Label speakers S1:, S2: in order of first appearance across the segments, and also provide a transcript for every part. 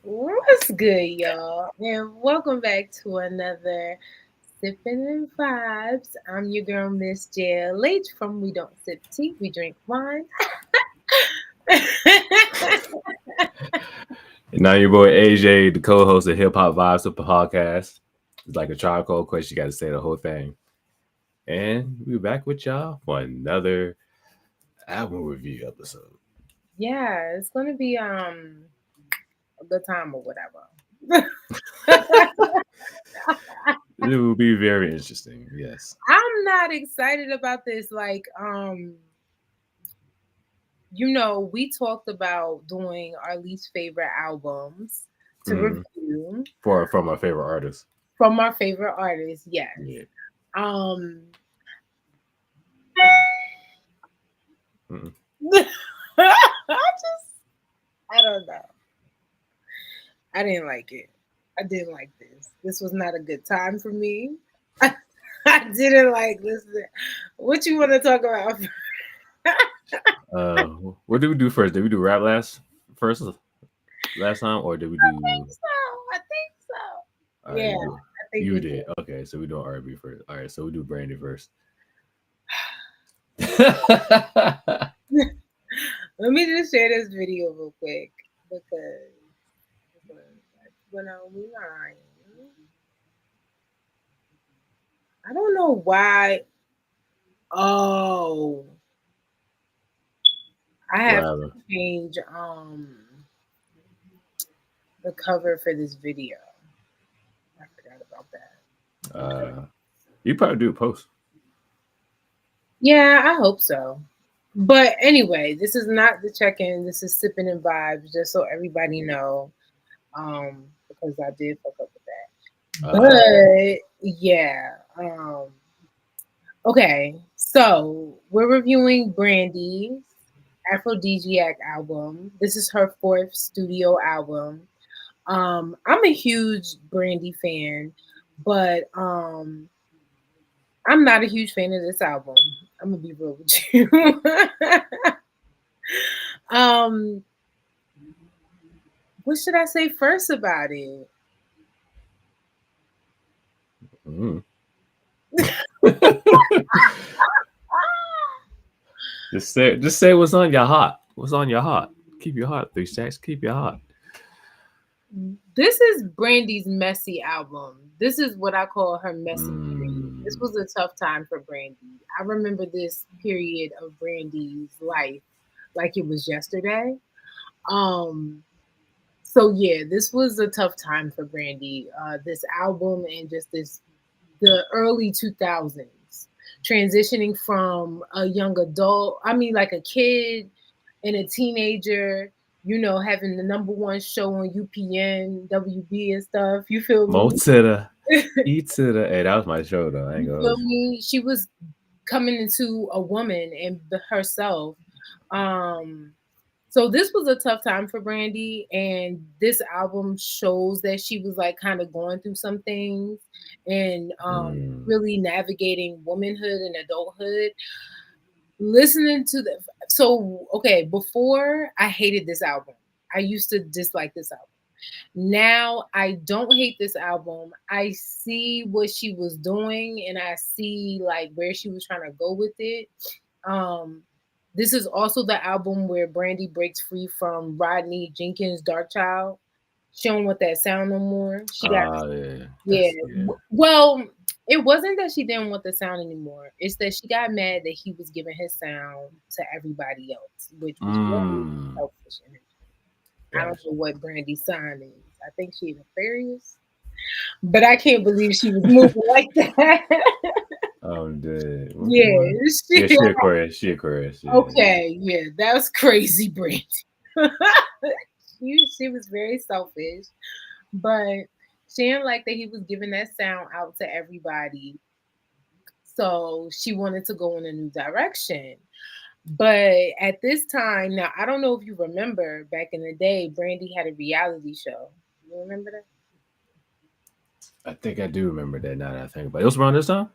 S1: What's good, y'all? And welcome back to another Sippin Vibes. I'm your girl, Miss JLH from We Don't Sip Tea, We Drink Wine.
S2: And now your boy AJ, the co-host of Hip Hop Vibes, the podcast. It's like a charcoal question. You got to say the whole thing. And we're back with y'all for another album review episode.
S1: Yeah, it's gonna be a good time or whatever.
S2: It will be very interesting. Yes.
S1: I'm not excited about this. We talked about doing our least favorite albums to
S2: Mm.
S1: review
S2: From my favorite artist.
S1: from our favorite artists. Yes.
S2: Yeah.
S1: Um,
S2: Mm-mm.
S1: I don't know. I didn't like it. I didn't like this. This was not a good time for me. I didn't like this. What you want to talk about?
S2: Uh, what did we do first? Did we do rap last time, or did we
S1: I
S2: do?
S1: think so. I think so.
S2: All right,
S1: Yeah,
S2: we do.
S1: I think
S2: You
S1: we
S2: did.
S1: did.
S2: Okay, so we doing R&B first. All right, so we do Brandy first.
S1: Let me just share this video real quick because when I was lying, I don't know why. Oh, I
S2: What
S1: have to
S2: happened?
S1: change the cover for this video. I forgot about that.
S2: Uh, you probably do a post.
S1: Yeah, I hope so. But anyway, this is not the check-in. This is sipping and vibes, just so everybody know. Because I did fuck up with that.
S2: Uh,
S1: But yeah. Okay. So we're reviewing Brandy's Aphrodisiac album. This is her fourth studio album. I'm a huge Brandy fan, but I'm not a huge fan of this album. I'm gonna be real with you. um, what should I say first about it?
S2: mm. Just say what's on your heart. What's on your heart? Keep your heart, 3 stacks. Keep your heart.
S1: This is Brandy's messy album. This is what I call her messy period. This
S2: Mm,
S1: was a tough time for Brandy. I remember this period of Brandy's life like it was yesterday. Um, so yeah, this was a tough time for Brandy. This album and just the early 2000s, transitioning from a young adult, I mean, like a kid and a teenager, having the number one show on UPN, WB and stuff. You feel
S2: Mo
S1: me?
S2: to the E to the. Hey, that was my show though. I ain't
S1: You
S2: gonna
S1: feel
S2: hold you.
S1: me? She was coming into a woman and herself. Um, so this was a tough time for Brandy, and this album shows that she was like kind of going through some things and
S2: Mm,
S1: really navigating womanhood and adulthood. Listening to the okay, before I hated this album. I used to dislike this album. Now I don't hate this album. I see what she was doing and I see like where she was trying to go with it. Um this is also the album where Brandy breaks free from Rodney Jenkins' Dark Child. She don't want that sound no more. She got
S2: yeah.
S1: yeah.
S2: That's yeah.
S1: Well, it wasn't that she didn't want the sound anymore. It's that she got mad that he was giving his sound to everybody else, which was very
S2: Mm,
S1: selfish. I don't
S2: gotcha.
S1: know what Brandy's sign is. I think she's Aquarius, but I can't believe she was moving like that.
S2: I'm dead.
S1: Yeah,
S2: What? Yeah,
S1: she,
S2: she Aquarius. She Aquarius. Yeah.
S1: okay, yeah, that was crazy, Brandy. she was very selfish, but she didn't like that he was giving that sound out to everybody. So she wanted to go in a new direction. But at this time, now I don't know if you remember back in the day, Brandy had a reality show. You remember that?
S2: I think I do remember that now that I think about it. It was around this time?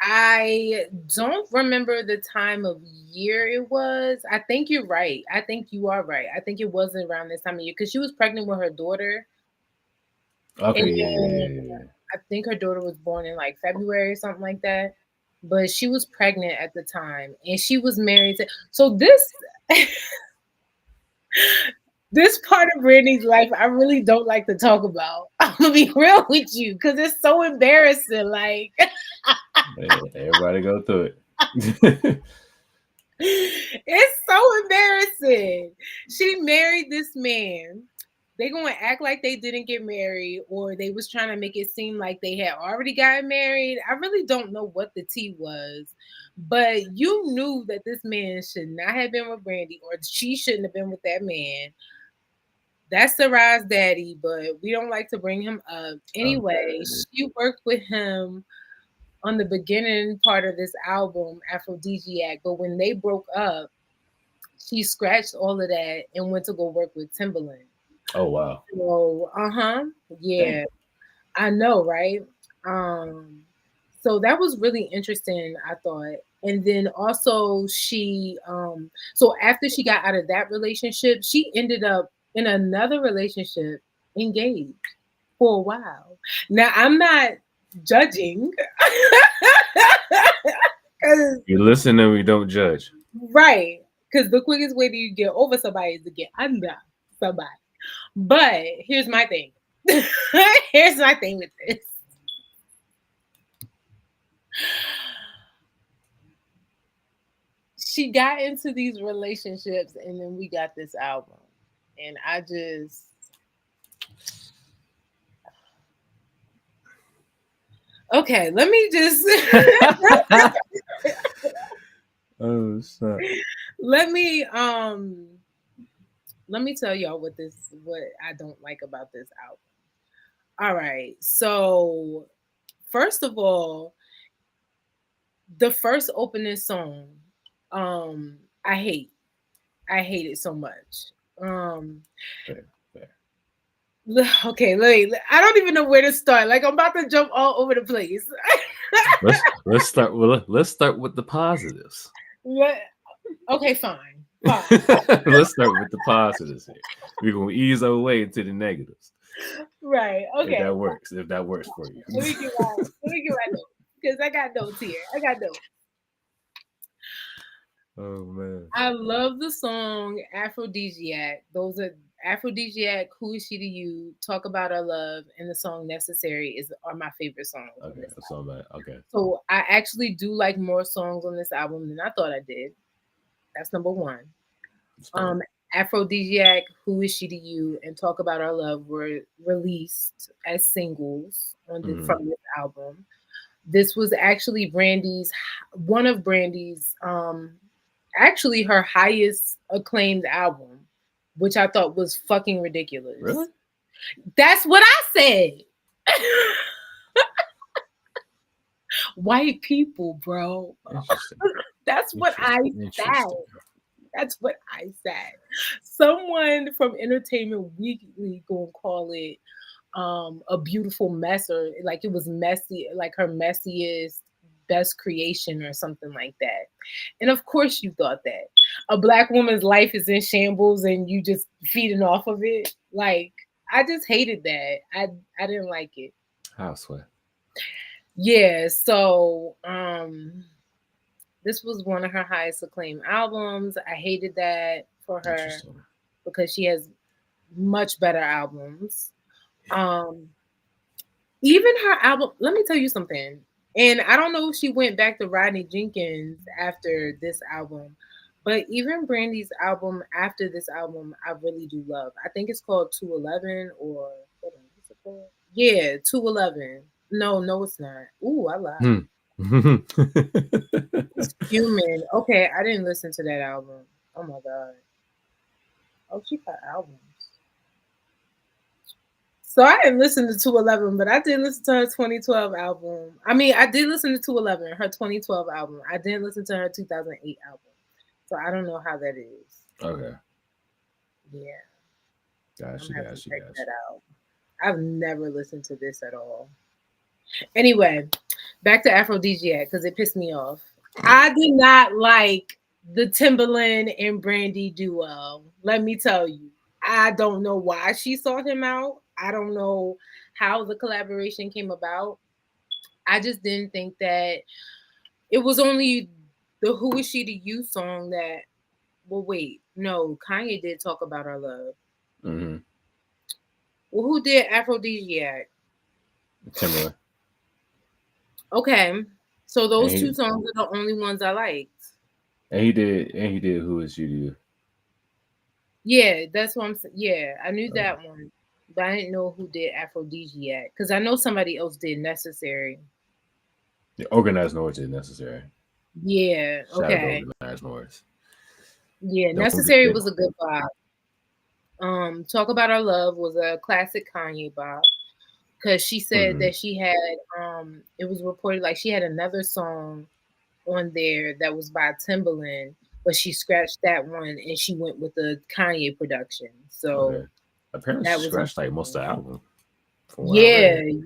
S1: I don't remember the time of year it was. I think you're right. I think you are right. I think it was around this time of year because she was pregnant with her daughter,
S2: Okay,
S1: and
S2: yeah, yeah, yeah, yeah, yeah.
S1: I think her daughter was born in like February or something like that. But she was pregnant at the time, and she was married to. So this part of Brandy's life, I really don't like to talk about. I'm gonna be real with you because it's so embarrassing. Like
S2: Everybody go through it.
S1: it's so embarrassing. She married this man. They gonna act like they didn't get married, or they was trying to make it seem like they had already gotten married. I really don't know what the tea was, but you knew that this man should not have been with Brandy, or she shouldn't have been with that man. That's Sarai's daddy, but we don't like to bring him up. Anyway,
S2: Okay.
S1: she worked with him on the beginning part of this album, Aphrodisiac, but when they broke up, she scratched all of that and went to go work with Timberland.
S2: Oh wow.
S1: So,
S2: Dang.
S1: yeah, I know, right? Um, so that was really interesting, I thought. And then also so after she got out of that relationship, she ended up in another relationship engaged for a while. Now I'm not judging. 'Cause-
S2: You listen and we don't judge.
S1: right. Because the quickest way to you get over somebody is to get under somebody. But here's my thing. Here's my thing with this. She got into these relationships and then we got this album. And I just okay, let me just
S2: Oh snap.
S1: let me let me tell y'all what I don't like about this album. All right. So first of all, the first opening song, um, I hate. I hate it so much. Um
S2: Fair, fair.
S1: okay, I don't even know where to start. Like I'm about to jump all over the place.
S2: Let's start with the positives.
S1: What- okay, fine. Fine.
S2: Let's start with the positives here. We're gonna ease our way into the negatives.
S1: Right.
S2: If
S1: Okay.
S2: that works. If that works for you.
S1: Let me get my notes because I got notes here. I got notes.
S2: Oh man.
S1: I love the song Aphrodisiac. Those are Aphrodisiac, Who Is She to You, Talk About Our Love, and the song Necessary are my favorite songs on
S2: Okay,
S1: this
S2: that's all
S1: album.
S2: bad. Okay.
S1: So I actually do like more songs on this album than I thought I did. That's number one.
S2: It's dope.
S1: Um, Aphrodisiac, Who Is She to You, and Talk About Our Love were released as singles
S2: Mm-hmm.
S1: from this album. This was actually one of Brandy's actually her highest acclaimed album, which I thought was fucking ridiculous.
S2: Really?
S1: That's what I said. White people, bro.
S2: Interesting.
S1: That's what I said.
S2: Interesting.
S1: That's what I said. Someone from Entertainment Weekly gonna call it a beautiful mess, or like it was messy, like her messiest best creation or something like that. And of course you thought that. A black woman's life is in shambles and you just feeding off of it. Like I just hated that. I didn't like it.
S2: Houseway.
S1: Yeah, so this was one of her highest acclaimed albums. I hated that for her
S2: Interesting.
S1: because she has much better albums. Um Even her album, let me tell you something. And I don't know if she went back to Rodney Jenkins after this album, but even Brandy's album after this album, I really do love. I think it's called 211 or hold on, what's it called? Yeah, 211. No, no, it's not. Ooh, I lied.
S2: Hmm.
S1: It's human. Okay, I didn't listen to that album. Oh my god. Oh, she got albums. So I didn't listen to 211, but I did listen to her 2012 album. I mean, I did listen to 211, her 2012 album. I didn't listen to her 2008 album. So I don't know how that is.
S2: Okay.
S1: Yeah, I'm
S2: Gotcha,
S1: gonna have to
S2: gotcha,
S1: check
S2: gotcha.
S1: that out. I've never listened to this at all. Anyway, Back to Aphrodisiac because it pissed me off. I did not like the Timberland and Brandy duo. Let me tell you. I don't know why she sought him out. I don't know how the collaboration came about. I just didn't think that it was only the Who Is She to You song that, well, wait, no, Kanye did talk about our love.
S2: Mm-hmm.
S1: Well, who did Aphrodisiac?
S2: Timberland.
S1: Okay, so
S2: And
S1: those two
S2: he
S1: songs are the only ones I liked.
S2: and he did Who Is You to You?
S1: Yeah, that's what I'm saying. Yeah, I knew that one, but I didn't know who did Aphrodisiac because I know somebody else did Necessary.
S2: The organized noise is necessary.
S1: Yeah,
S2: Shout out to
S1: okay.
S2: organized noise.
S1: Yeah,
S2: Don't be
S1: Necessary
S2: there.
S1: was a good bop. Talk About Our Love was a classic Kanye bop because she said
S2: Mm-hmm.
S1: that she had it was reported like she had another song on there that was by Timbaland, but she scratched that one and she went with the Kanye production.
S2: Okay.
S1: So
S2: Apparently, she
S1: that was
S2: scratched like most of
S1: unfortunate.
S2: the album, from what I
S1: Yeah,
S2: read.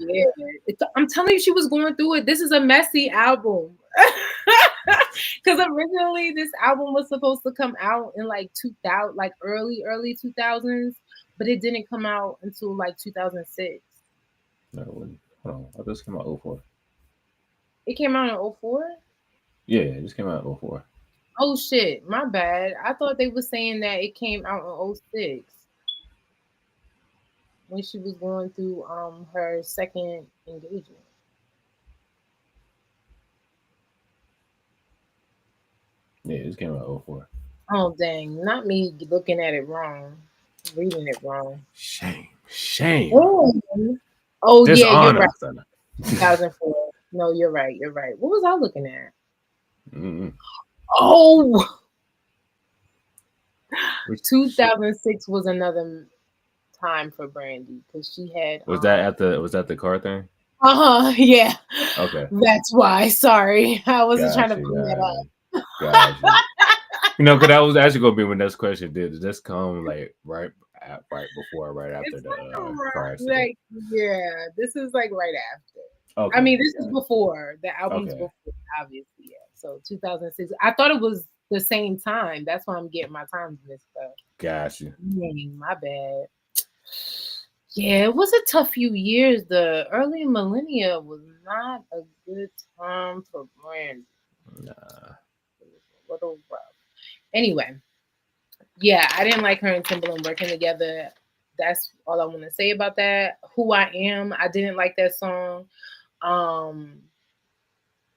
S1: yeah. I'm telling you, she was going through it. This is a messy album. Because originally this album was supposed to come out in like 2000, like early 2000s, but it didn't come out until like 2006.
S2: No, it wouldn't. Hold on. I just came out 04.
S1: It came out in 04?
S2: Yeah, it just came out 04.
S1: Oh shit, my bad. I thought they were saying that it came out in 06 when she was going through her second engagement.
S2: Yeah, it just came out 04.
S1: Oh dang, not me looking at it wrong, reading it wrong.
S2: Shame. Shame.
S1: Oh, oh yeah, you're right.
S2: Dishonor. Son.
S1: 2004. No, you're right. You're right. What was I looking at?
S2: Mm-hmm.
S1: Oh,
S2: Which shit
S1: 2006 was another time for Brandy because she had
S2: was that at the car thing?
S1: yeah.
S2: Okay.
S1: That's why. Sorry, I wasn't trying to
S2: Gotcha,
S1: bring that up.
S2: gotcha. Because that was actually gonna be my next question. Did this come like right before, or right after
S1: It's
S2: the
S1: like
S2: car accident?
S1: like yeah, this is like right after. I
S2: Okay,
S1: mean, this is
S2: got
S1: before the album's
S2: okay,
S1: before, obviously. Yeah. So 2006. I thought it was the same time. That's why I'm getting my times mixed up.
S2: got you.
S1: My bad. Yeah, it was a tough few years. The early millennia was not a good time for Brandy.
S2: Nah,
S1: It was a little rough. Anyway, yeah, I didn't like her and Timberland working together. That's all I want to say about that. Who I Am, I didn't like that song. Um,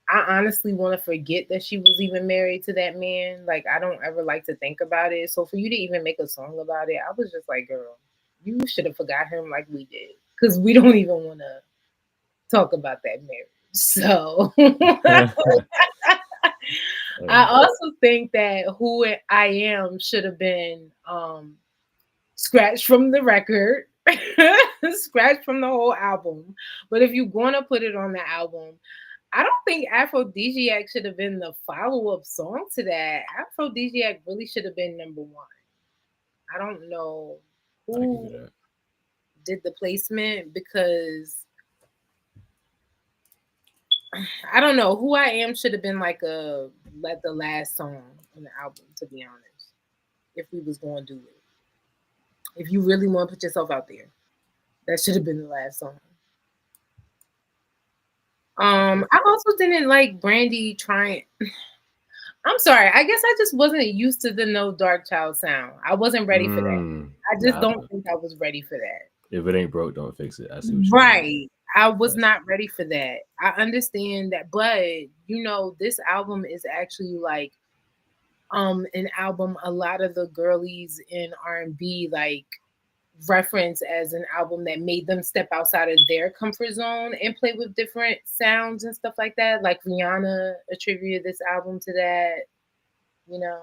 S1: I honestly want to forget that she was even married to that man. Like, I don't ever like to think about it. So for you to even make a song about it, I was just like, girl, you should have forgot him like we did. Because we don't even want to talk about that marriage. So I
S2: hey,
S1: also think that Who I Am should have been scratched from the record, scratched from the whole album. But if you're going to put it on the album, I don't think Aphrodisiac should have been the follow up song to that. Aphrodisiac really should have been number one. I don't know
S2: I give
S1: who
S2: you that.
S1: did the placement because I don't know. Who I Am should have been like a let the last song on the album, to be honest. If we was going to do it, if you really want to put yourself out there, that should have been the last song.
S2: I feel
S1: I also didn't like Brandy trying. I'm sorry. I guess I just wasn't used to the No Dark Child sound. I wasn't ready for that. I just
S2: Nah,
S1: don't think I was ready for that.
S2: if it ain't broke, don't fix it. I see what you mean.
S1: Right. I was
S2: That's
S1: not ready for that. I understand that, but this album is actually like an album a lot of the girlies in R&B like reference as an album that made them step outside of their comfort zone and play with different sounds and stuff like that. Like Rihanna attributed this album to that, you know.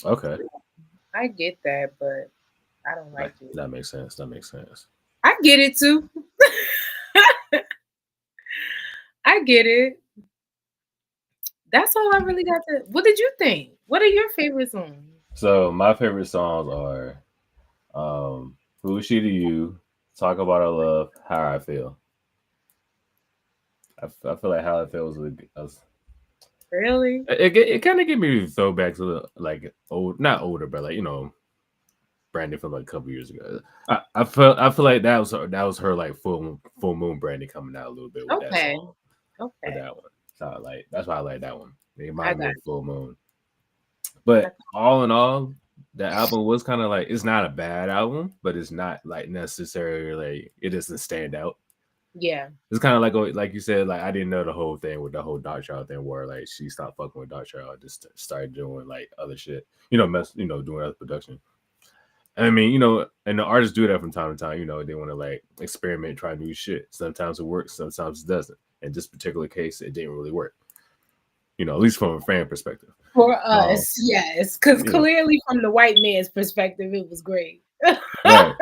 S2: okay.
S1: I get that, but I don't like it.
S2: That makes sense. That makes sense.
S1: I get it too. I get it. That's all I really got to. What did you think? What are your favorite songs?
S2: So my favorite songs are "Who Is She to You," "Talk About Our Love," "How I Feel." I feel like how it feels with us.
S1: Really?
S2: It kind of gave me throwbacks to like old, not older, but like Brandy from like a couple years ago. I feel like that was her like full moon Brandy coming out a little bit with that
S1: Okay.
S2: song, with
S1: Okay.
S2: that one. So that's why I like that one. It
S1: I
S2: reminded me
S1: got
S2: of Full Moon.
S1: I,
S2: But all in all, the album was kind of like, it's not a bad album, but it's not like necessarily like it doesn't stand out.
S1: yeah.
S2: It's kind of like you said, like I didn't know the whole thing with the whole Dark Child thing, where like she stopped fucking with Dark Child, just started doing like other shit, doing other production. I mean, and the artists do that from time to time. They want to like experiment, try new shit. Sometimes it works, sometimes it doesn't. In this particular case, it didn't really work. At least from a fan perspective.
S1: For
S2: Um,
S1: us, yes, because
S2: yeah,
S1: clearly from the white man's perspective, it was great.
S2: right.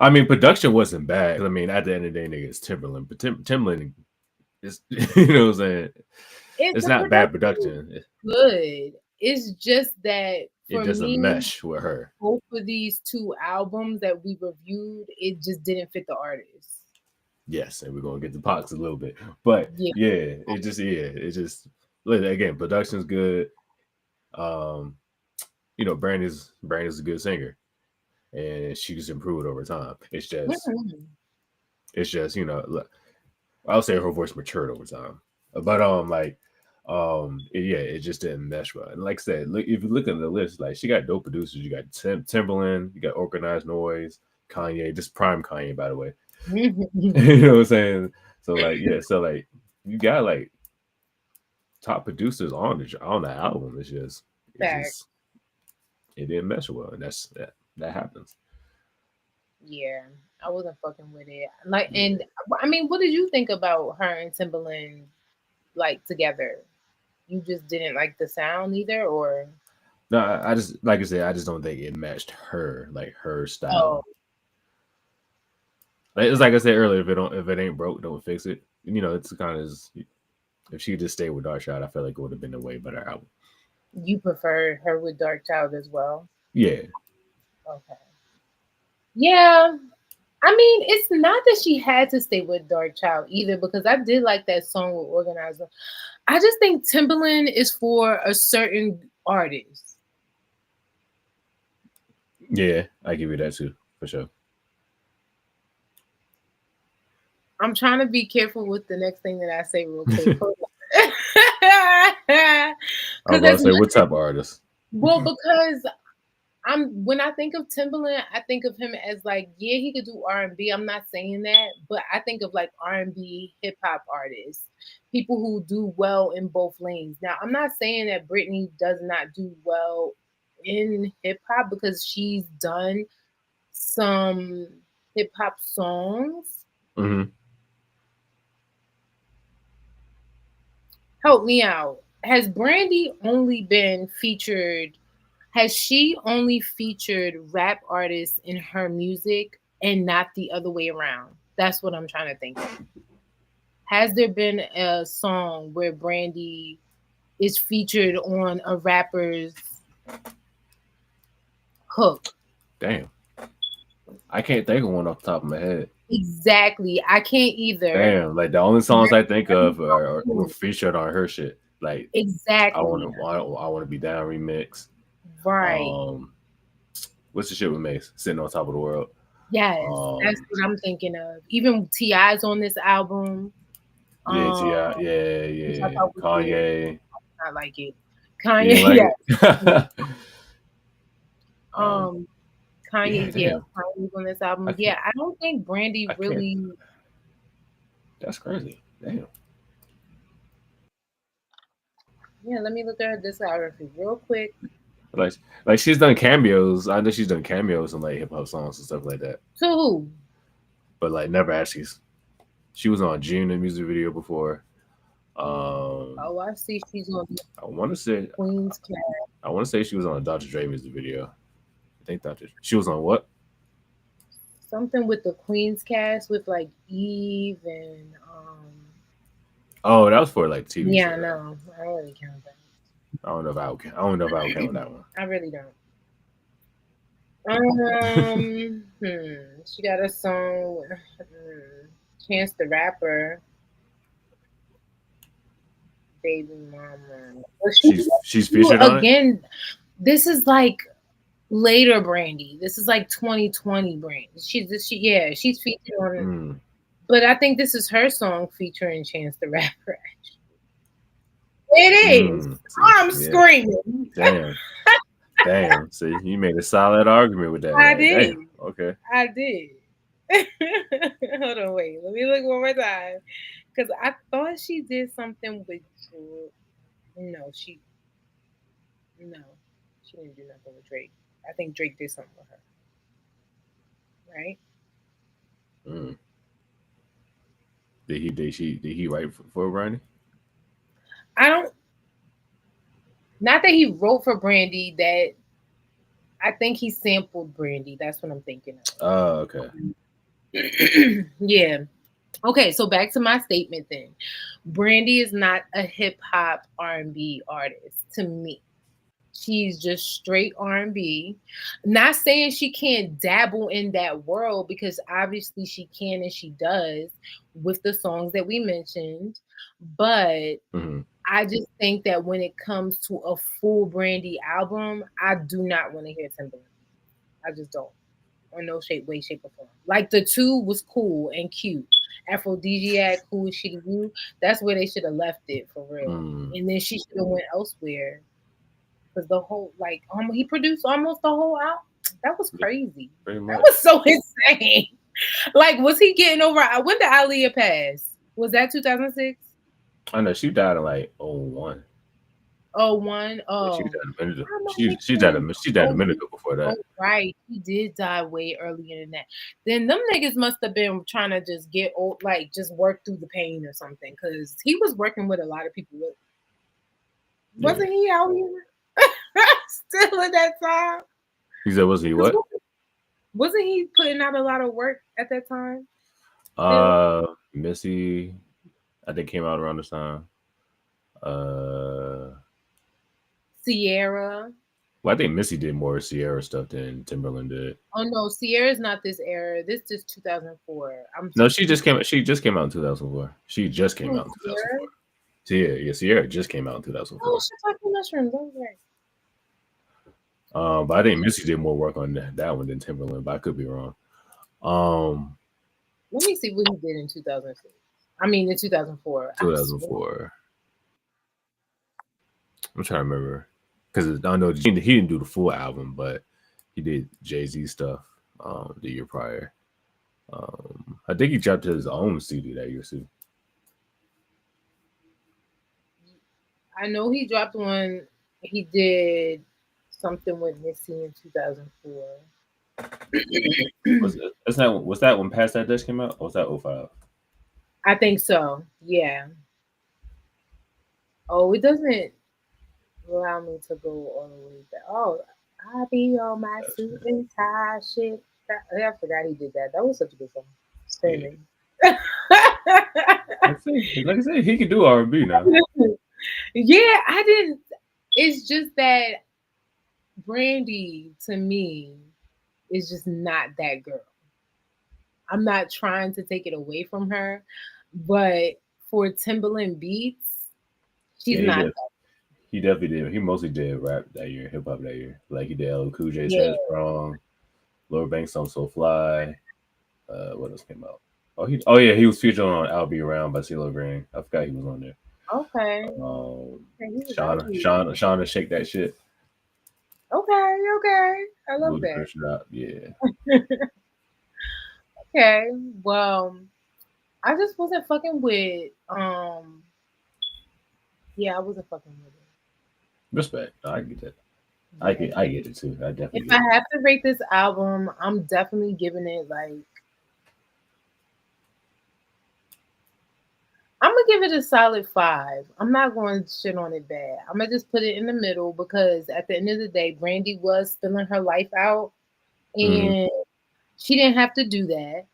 S2: I mean, production wasn't bad. I mean, at the end of the day, nigga, it's Timberland. But Timberland is, what I'm saying? It's
S1: The
S2: not bad
S1: production is
S2: production.
S1: good. It's just that
S2: It
S1: for
S2: doesn't
S1: me,
S2: mesh with her.
S1: both of these two albums that we reviewed, it just didn't fit the artist.
S2: Yes, and we're gonna get to Pox a little bit, but
S1: Yeah.
S2: it just again, production's good. Um, Brandy's a good singer, and she's improved over time.
S1: Mhm.
S2: It's just look, I'll say her voice matured over time, but it just didn't mesh well. And like I said, look, if you look at the list, like she got dope producers. You got Timberland, you got Organized Noise, Kanye, just prime Kanye, by the way. You know what I'm saying? So like, yeah, so like you got like top producers on the album. It's
S1: Fact.
S2: just it didn't mesh well, and that happens.
S1: Yeah, I wasn't fucking with it. Like, and I mean, what did you think about her and Timberland like together? You just didn't like the sound either, or
S2: No, I just like I said, I just don't think it matched her
S1: oh,
S2: style. It's like I said earlier, if it ain't broke, don't fix it. It's kind of, if she just stayed with Dark Shot, I feel like it would have been a way better album.
S1: you prefer her with Dark Child as well?
S2: Yeah,
S1: Okay. Yeah, I mean, it's not that she had to stay with Dark Child either, because I did like that song with Organizer. I just think Timberland is for a certain artist.
S2: yeah, I give you that too for sure.
S1: I'm trying to be careful with the next thing that I say real quick.
S2: I was
S1: Because
S2: about to
S1: as
S2: say,
S1: much
S2: what type of artist?
S1: well, because when I think of Timberland, I think of him as like, yeah, he could do R&B. I'm not saying that, but I think of like R&B hip hop artists, people who do well in both lanes. Now, I'm not saying that Britney does not do well in hip hop, because she's done some hip hop songs.
S2: Hmm.
S1: Help me out. Has Brandy only been featured? Has she only featured rap artists in her music and not the other way around? That's what I'm trying to think of. Has there been a song where Brandy is featured on a rapper's hook?
S2: Damn, I can't think of one off the top of my head.
S1: Exactly. I can't either.
S2: Damn, like the only songs I think of were featured on her shit. Like
S1: Exactly.
S2: I want to be down remix.
S1: Right.
S2: Um, what's the shit with Mace sitting on top of the world?
S1: Yes. That's
S2: Um,
S1: what I'm thinking of. Even T.I.'s on this album.
S2: yeah,
S1: Um,
S2: Ti, yeah,
S1: which I
S2: yeah,
S1: thought was good.
S2: Kanye.
S1: I like it.
S2: You
S1: Kanye,
S2: didn't like
S1: yeah.
S2: it? um,
S1: Um,
S2: yeah,
S1: Kanye's, yeah,
S2: damn.
S1: Kanye's on this
S2: I
S1: album. Yeah,
S2: can't.
S1: I don't think Brandy
S2: I can't.
S1: really.
S2: That's crazy. Damn.
S1: Yeah, let me look at her discography real quick.
S2: Like she's done cameos. I know she's done cameos in like hip hop songs and stuff like that.
S1: To who?
S2: But like never actually. She was on June in music video before. Um,
S1: Oh, I see she's on
S2: I want to say
S1: Queen's Cat.
S2: she was on a Dr. Dre music video. I think Dr. She was on what?
S1: Something with the Queen's Cast with like Eve and
S2: Oh, that was for like TV
S1: yeah,
S2: show though.
S1: no, I don't really count that.
S2: I don't know if I would. I don't know if I would count that one.
S1: I really don't. She got a song. Chance the Rapper, Baby Mama. But
S2: She's featured on it.
S1: again, this is like later Brandy. This is like 2020 Brandy. Yeah, she's featured on.
S2: Mm.
S1: But I think this is her song featuring Chance the Rapper. It is.
S2: See,
S1: I'm
S2: yeah.
S1: screaming.
S2: Damn. Damn. See, you made a solid argument with that.
S1: I
S2: Like,
S1: did.
S2: damn. Okay.
S1: I did. Hold on, wait. Let me look one more time. Because I thought she did something with Drake. No, no, she didn't do nothing with Drake. I think Drake did something with her, right?
S2: Mm. Did he write for Brandy?
S1: I don't. Not that he wrote for Brandy. That I think he sampled Brandy. That's what I'm thinking
S2: Oh, okay.
S1: of. Yeah. Okay, so back to my statement then. Brandy is not a hip hop R&B artist to me. She's just straight R&B. Not saying she can't dabble in that world because obviously she can and she does with the songs that we mentioned, but
S2: Mm-hmm.
S1: I just think that when it comes to a full Brandy album, I do not want to hear Timberland. I just don't. On no shape, way, shape, or form. Like the two was cool and cute. Aphrodisiac, Who Is She to You? That's where they should have left it for real.
S2: Mm.
S1: And then she should have went elsewhere because the whole like he produced almost the whole album. That was
S2: Yeah,
S1: crazy.
S2: pretty
S1: That
S2: much.
S1: was so insane. Like, was he getting over? When did Aaliyah pass? Was that 2006?
S2: I know she died in like '01.
S1: Oh, one.
S2: Yeah, she
S1: Oh,
S2: died a minute.
S1: I know
S2: She died a
S1: oh,
S2: minute ago before that.
S1: oh, right. He did die way earlier than that. Then them niggas must have been trying to just get old, like just work through the pain or something. Cause he was working with a lot of people.
S2: Yeah.
S1: Wasn't he out here still at that time?
S2: He said, was he
S1: 'Cause
S2: what?
S1: wasn't he putting out a lot of work at that time? Still,
S2: Missy, I think came out around this time. Uh,
S1: Sierra.
S2: well, I think Missy did more Sierra stuff than Timberland did.
S1: Oh no, Sierra's not this era. This is 2004. I'm
S2: No, she just came. She just came out in 2004. She just came
S1: oh,
S2: out in
S1: Sierra.
S2: 2004. Yeah, Sierra just came out in 2004.
S1: Oh, she's talking mushrooms. Okay.
S2: But I think Missy did more work on that one than Timberland, but I could be wrong. Um,
S1: Let me see what he did in 2006. I mean, in 2004. I swear.
S2: 2004. I'm trying to remember because I know he didn't do the full album, but he did Jay-Z stuff the year prior. I think he dropped his own CD that year too.
S1: I know he dropped one. He did something with Missy in 2004.
S2: Was that when Past That Dutch came out? Or was that '05?
S1: I think so. Yeah. Oh, it doesn't allow me to go all the way back. Oh, I be on my suit and tie shit. I forgot he did that. That was such a good song.
S2: Yeah.
S1: Screaming.
S2: Like I said, he can do R&B now.
S1: Yeah, I didn't. It's just that Brandy to me is just not that girl. I'm not trying to take it away from her, but for Timberland beats, she's
S2: Yeah,
S1: not that.
S2: he definitely did. He mostly did rap that year, hip hop that year. Like he did LL Cool J's
S1: Yeah.
S2: Headstrong, Lil Banks on So Fly. What else came out? Oh yeah, he was featured on "I'll Be Around" by CeeLo Green. I forgot he was on there.
S1: Okay.
S2: Um,
S1: Okay, he was out
S2: Shauna,
S1: here.
S2: Shauna, Shauna, shake that shit.
S1: Okay, okay. I love
S2: Blew the
S1: that.
S2: pressure out. Yeah,
S1: Okay. Well, I just wasn't fucking with yeah, I wasn't fucking with it.
S2: respect. I get that.
S1: Yeah.
S2: I get it too. I
S1: If
S2: definitely
S1: I
S2: get it.
S1: have to rate this album, I'm definitely giving it like I'm gonna give it a solid 5. I'm not going to shit on it bad. I'm gonna just put it in the middle because at the end of the day, Brandy was spilling her life out,
S2: Hmm.
S1: and she didn't have to do that.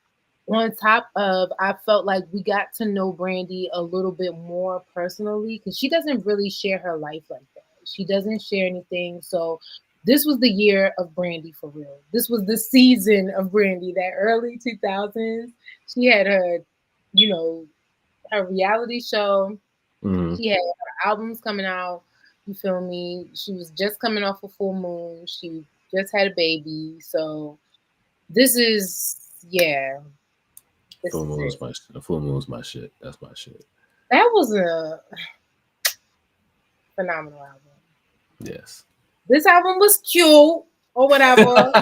S1: On top of, I felt like we got to know Brandy a little bit more personally because she doesn't really share her life like that. She doesn't share anything. So this was the year of Brandy for real. This was the season of Brandy, that early 2000s. She had her you know, her reality show.
S2: Mm-hmm.
S1: She had her albums coming out. You feel me? She was just coming off a full moon. She just had a baby. So this is, yeah, this
S2: Full
S1: is
S2: moon's
S1: it.
S2: my full moon's my shit. That's my shit.
S1: That was a phenomenal album.
S2: Yes.
S1: This album was cute or whatever.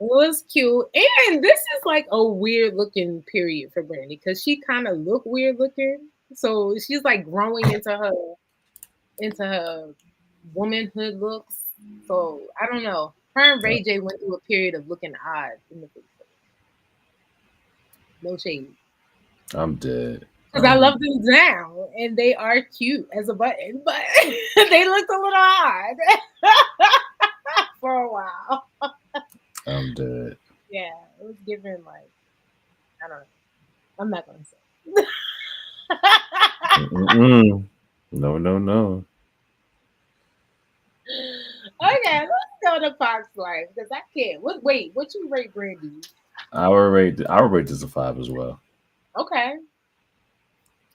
S1: It was cute. And this is like a weird looking period for Brandy because she kind of look weird looking. So she's like growing into her womanhood looks. So I don't know. Her and Ray J went through a period of looking odd in the face. No shade.
S2: I'm dead.
S1: Because I love them now and they are cute as a button, but they looked a little odd for a while.
S2: I'm dead.
S1: Yeah, it was given like, I don't know. I'm not gonna say.
S2: Mm-mm. No, no, no.
S1: Okay, let's go to Fox Life because I can't. Wait, what you rate Brandy?
S2: I would rate this a 5 as well.
S1: Okay,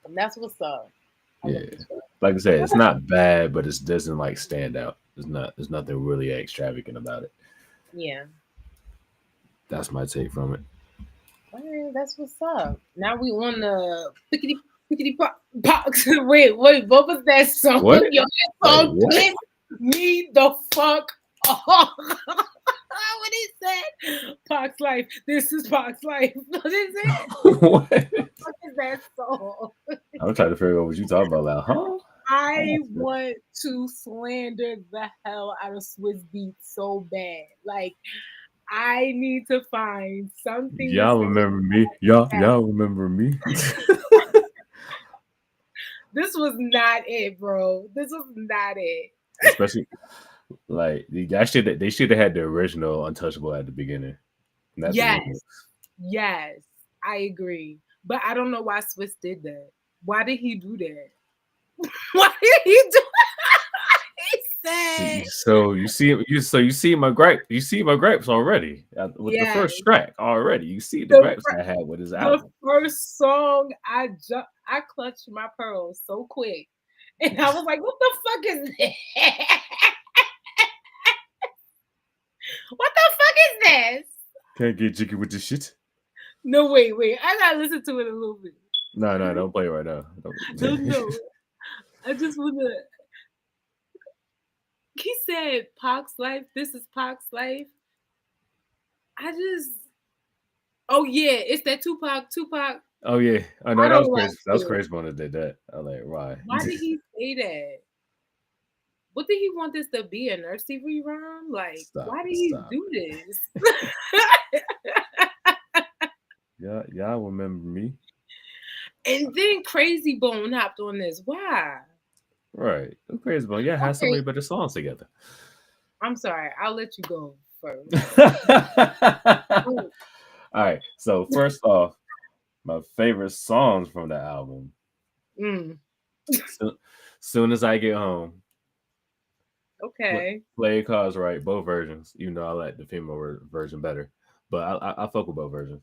S1: and that's what's up. I
S2: Yeah.
S1: love this one.
S2: Like I said, it's not bad, but it doesn't like stand out. There's nothing really extravagant about it.
S1: Yeah,
S2: That's my take from it.
S1: all right, that's what's up. Now we on the pickety pickety box. Wait, what was that song?
S2: What?
S1: Yo, that
S2: Wait,
S1: song
S2: what?
S1: pissed me the fuck off. What he said? Pox Life. This is Pox Life. What is it?
S2: What?
S1: What is that song?
S2: I'm trying to figure out what you talking about. Like, huh?
S1: I want to slander the hell out of Swiss Beats so bad. Like, I need to find something to
S2: Y'all
S1: say.
S2: remember me? Y'all remember me?
S1: This was not it, bro. This was not it.
S2: Especially like they should have had the original Untouchable at the beginning, not the
S1: Yes,
S2: remix.
S1: yes, I agree. But I don't know why Swiss did that. Why did he do that? Why did he do He said,
S2: You see my gripe. You see my gripes already with the
S1: yes,
S2: first track already. You see the
S1: the
S2: gripes I had with his
S1: the
S2: album.
S1: first song I clutched my pearls so quick. And I was like, what the fuck is this? What the fuck is this?
S2: Can't get jiggy with this shit.
S1: No, wait. I gotta listen to it a little bit.
S2: No, don't play it right now.
S1: No. I just wanna he said Pac's life, this is Pac's life. I just oh yeah, it's that Tupac.
S2: Oh yeah, I know
S1: I
S2: that was
S1: don't like
S2: crazy. That was
S1: it.
S2: crazy when I did that. I like why?
S1: Why did he say that? What did he want this to be? A nursery rhyme? Like,
S2: Stop,
S1: why did he
S2: stop.
S1: do this?
S2: Y'all remember me?
S1: And then Crazy Bone hopped on this. Why?
S2: Right. I'm crazy about y'all had so
S1: Okay,
S2: many better songs together.
S1: I'm sorry. I'll let you go first.
S2: All right. So first off, my favorite songs from the album.
S1: Mm,
S2: Soon as I get home,
S1: okay.
S2: play cards right, both versions. Even though I like the female version better, but I fuck with both versions.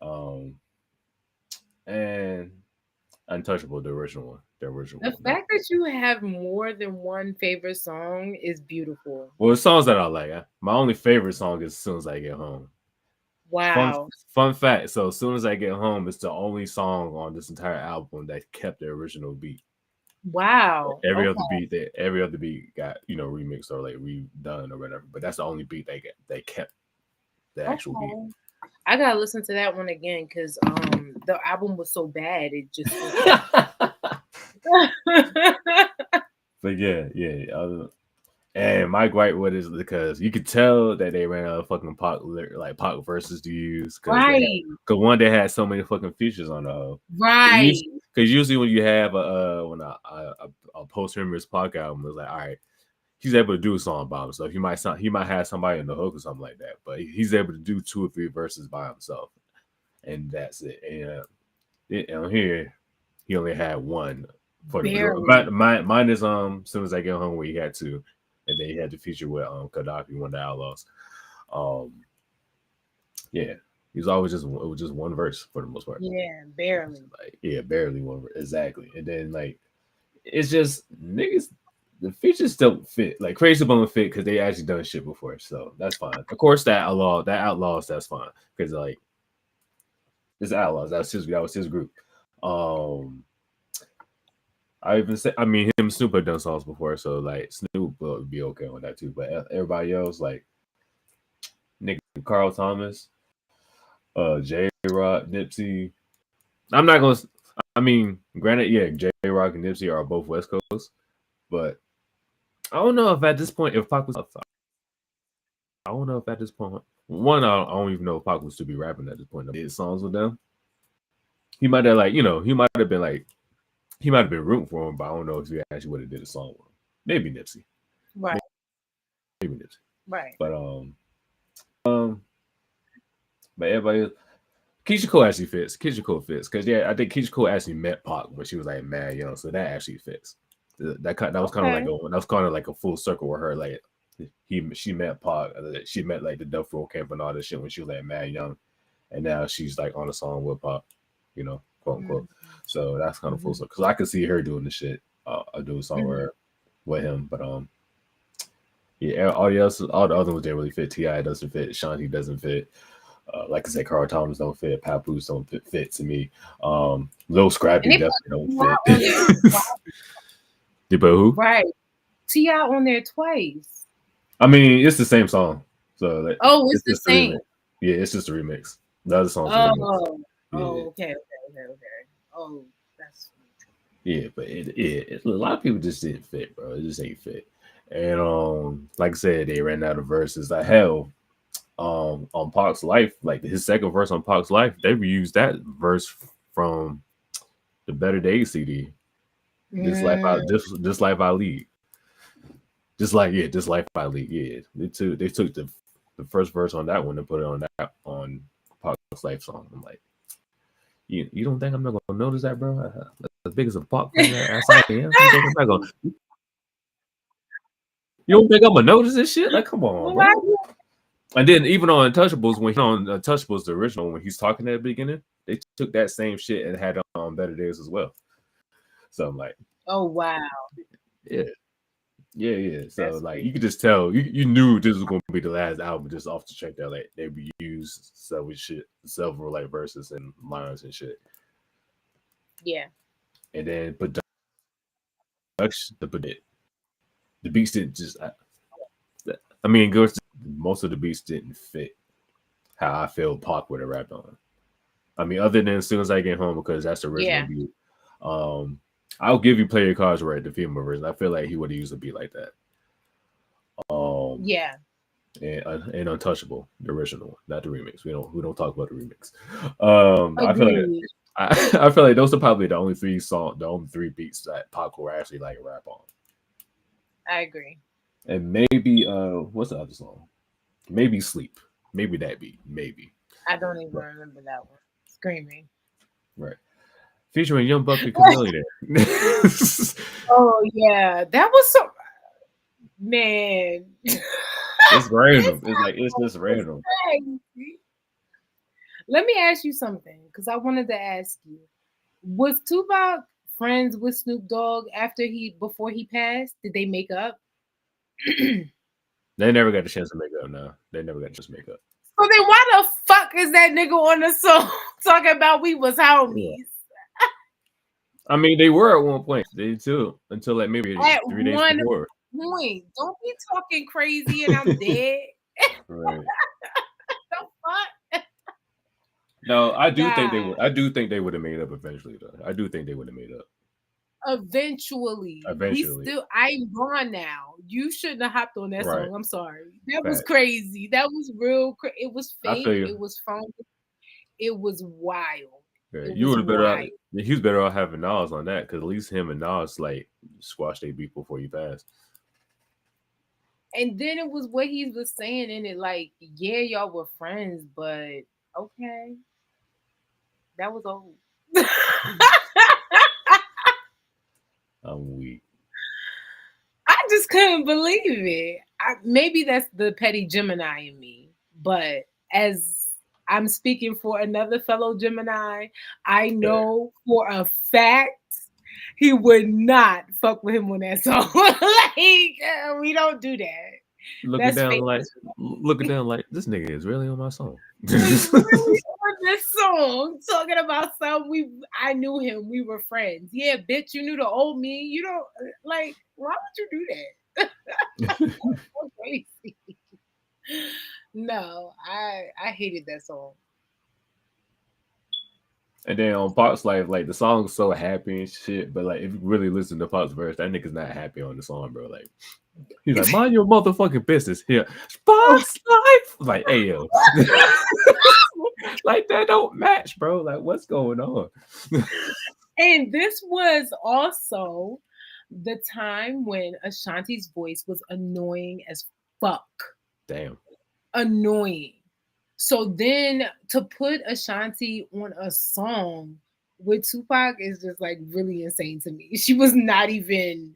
S2: Um, and Untouchable, the original
S1: The
S2: one.
S1: fact that you have more than one favorite song is beautiful.
S2: Well, the songs that I like, my only favorite song is "As Soon as I Get Home." Fun
S1: Wow.
S2: fun fact. So as soon as I get home, it's the only song on this entire album that kept the original beat.
S1: Wow.
S2: Every other beat got remixed or like redone or whatever. But that's the only beat they kept the actual beat.
S1: Okay. I gotta listen to that one again because the album was so bad it just
S2: But yeah. And my gripe with it is because you could tell that they ran out of fucking Pac verses to use because
S1: right.
S2: one they had so many fucking features on the
S1: Right.
S2: because usually when you have a post-humorous Pac album, it's like all right, he's able to do a song by himself. He might have somebody in the hook or something like that, but he's able to do 2 or 3 verses by himself, and that's it. And on here, he only had one for the
S1: Barely.
S2: but mine is As Soon as I Get Home where he had 2, and then he had to feature with Gaddafi, one of the Outlaws. Um, yeah, He's always just it was just one verse for the most part.
S1: Yeah,
S2: It's
S1: barely.
S2: like yeah, barely one verse exactly. And then like it's just niggas. The features don't fit. Like Crazy Bone fit because they actually done shit before, so that's fine. Of course, that outlaws, that's fine because like it's outlaws. That was his group. Um, I even say, I mean, him and Snoop had done songs before, so like Snoop would be okay with that too. But everybody else, like Nick, Carl Thomas, J Rock, Nipsey. I'm not gonna. I mean, granted, yeah, J Rock and Nipsey are both West Coast, but I don't know if at this point, if Pac was, I don't know if at this point, one, I don't even know if Pac was to be rapping at this point. Did songs with them, he might have like, he might have been like, he might have been rooting for him, but I don't know if he actually would have did a song with him. Maybe Nipsey,
S1: Right,
S2: maybe Nipsey,
S1: right.
S2: but um, but everybody, Keisha Cole actually fits. Keisha Cole fits because yeah, I think Keisha Cole actually met Pac, but she was like mad young, so that actually fits. That was kind of like
S1: Okay.
S2: a full circle with her. Like she met Pac, she met like the Death Row Camp and all this shit when she was like mad young, and now she's like on a song with Pac, quote unquote. So that's kind of full
S1: Mm-hmm.
S2: circle because I could see her doing the shit. I do a song
S1: Hmm.
S2: with him, but yeah, all the other ones didn't really fit. Ti doesn't fit. Shanti doesn't fit. Like I said, Carl Thomas don't fit. Papoose don't fit to me. Lil
S1: And
S2: Scrappy
S1: they
S2: definitely
S1: put
S2: don't
S1: T.I.
S2: fit.
S1: on there
S2: You put who?
S1: right. Ti on there twice.
S2: I mean, it's the same song, so like,
S1: Oh, it's
S2: it's
S1: the
S2: just a remix.
S1: same.
S2: Yeah, it's just a remix. The other song's a remix.
S1: Oh,
S2: Yeah,
S1: oh, okay. Oh, that's
S2: yeah, but a lot of people just didn't fit, bro. It just ain't fit. And like I said, they ran out of verses. Like hell, on Pac's life, like his second verse on Pac's life, they reused that verse from the Better Days CD.
S1: mm,
S2: This life I lead. This life I lead. Yeah, they took the first verse on that one and put it on Pac's life song. I'm like, you don't think I'm not gonna notice that, bro? As big as a Pac fan as I am, you think I'm not gonna? You don't think I'm gonna notice this shit? Like, come on,
S1: why?
S2: bro. And then even on Untouchables, when he on Untouchables, the original, when he's talking at the beginning, they took that same shit and had it on Better Days as well. So I'm like,
S1: Oh wow,
S2: yeah, yeah. So
S1: that's
S2: like, you
S1: crazy.
S2: could just tell you knew this was gonna be the last album just off the track that like they reused several like verses and lines and shit,
S1: Yeah.
S2: and then production, the beats didn't just. I mean, goes most of the beats didn't fit how I feel Pac would have rapped on. I mean, other than as soon as I get home because that's the original
S1: Yeah.
S2: beat. Um, I'll give you Play Your Cards Right, the female version. I feel like he would have used a beat like that. Um,
S1: Yeah.
S2: and Untouchable, the original one, not the remix. We don't talk about the remix. I feel like
S1: Agreed.
S2: I feel like those are probably the only three beats that Pac will actually like rap on.
S1: I agree.
S2: And maybe what's the other song? Maybe Sleep. Maybe that beat. Maybe.
S1: I don't even
S2: Right.
S1: remember that one. Screaming.
S2: Right. Featuring Young Buck and Chameleon.
S1: Oh yeah, that was so man.
S2: It's
S1: This
S2: random. It's like it's
S1: album
S2: just
S1: was
S2: random.
S1: crazy. Let me ask you something, because I wanted to ask you: was Tupac friends with Snoop Dogg before he passed? Did they make up? So
S2: They never got a chance to make up now. They never got a chance to make up.
S1: then why the fuck is that nigga on the song talking about we was
S2: Yeah.
S1: homies?
S2: I mean, they were at one point. They too until like maybe
S1: At
S2: 3 days
S1: one
S2: before.
S1: point. Don't be talking crazy and I'm dead.
S2: Right.
S1: The fuck?
S2: No, I do think they
S1: Nah.
S2: would. I do think they would have made up eventually, though. I do think they would have made up
S1: Eventually.
S2: eventually.
S1: I'm gone now. You shouldn't have hopped on that
S2: Right.
S1: song. I'm sorry. That was
S2: Facts.
S1: crazy. That was real it was
S2: I feel
S1: fake.
S2: you.
S1: It was phony. It was wild.
S2: Yeah,
S1: It
S2: you
S1: was
S2: would have better out.
S1: wild.
S2: He was better off having Nas on that because at least him and Nas like squashed their beef before you passed.
S1: And then it was what he was saying in it, like, yeah, y'all were friends, but okay. That was old.
S2: I'm weak.
S1: I just couldn't believe it. Maybe that's the petty Gemini in me, but as I'm speaking for another fellow Gemini. I know for a fact he would not fuck with him on that song. We don't do that.
S2: Looking
S1: That's
S2: down
S1: fake.
S2: like, looking down like, this nigga is really on my song.
S1: Was really on this song talking about some I knew him. We were friends. Yeah, bitch, you knew the old me. You don't like why would you do that? So crazy. No, I hated that song.
S2: And then on Park's life, like the song's so happy and shit, but like if you really listen to Park's verse, that nigga's not happy on the song, bro. Like he's like, mind your motherfucking business here. Sparks life. Like, hey yo. Like that don't match, bro. Like, what's going on?
S1: And this was also the time when Ashanti's voice was annoying as fuck.
S2: Damn.
S1: Annoying. So then to put Ashanti on a song with Tupac is just like really insane to me. She was not even.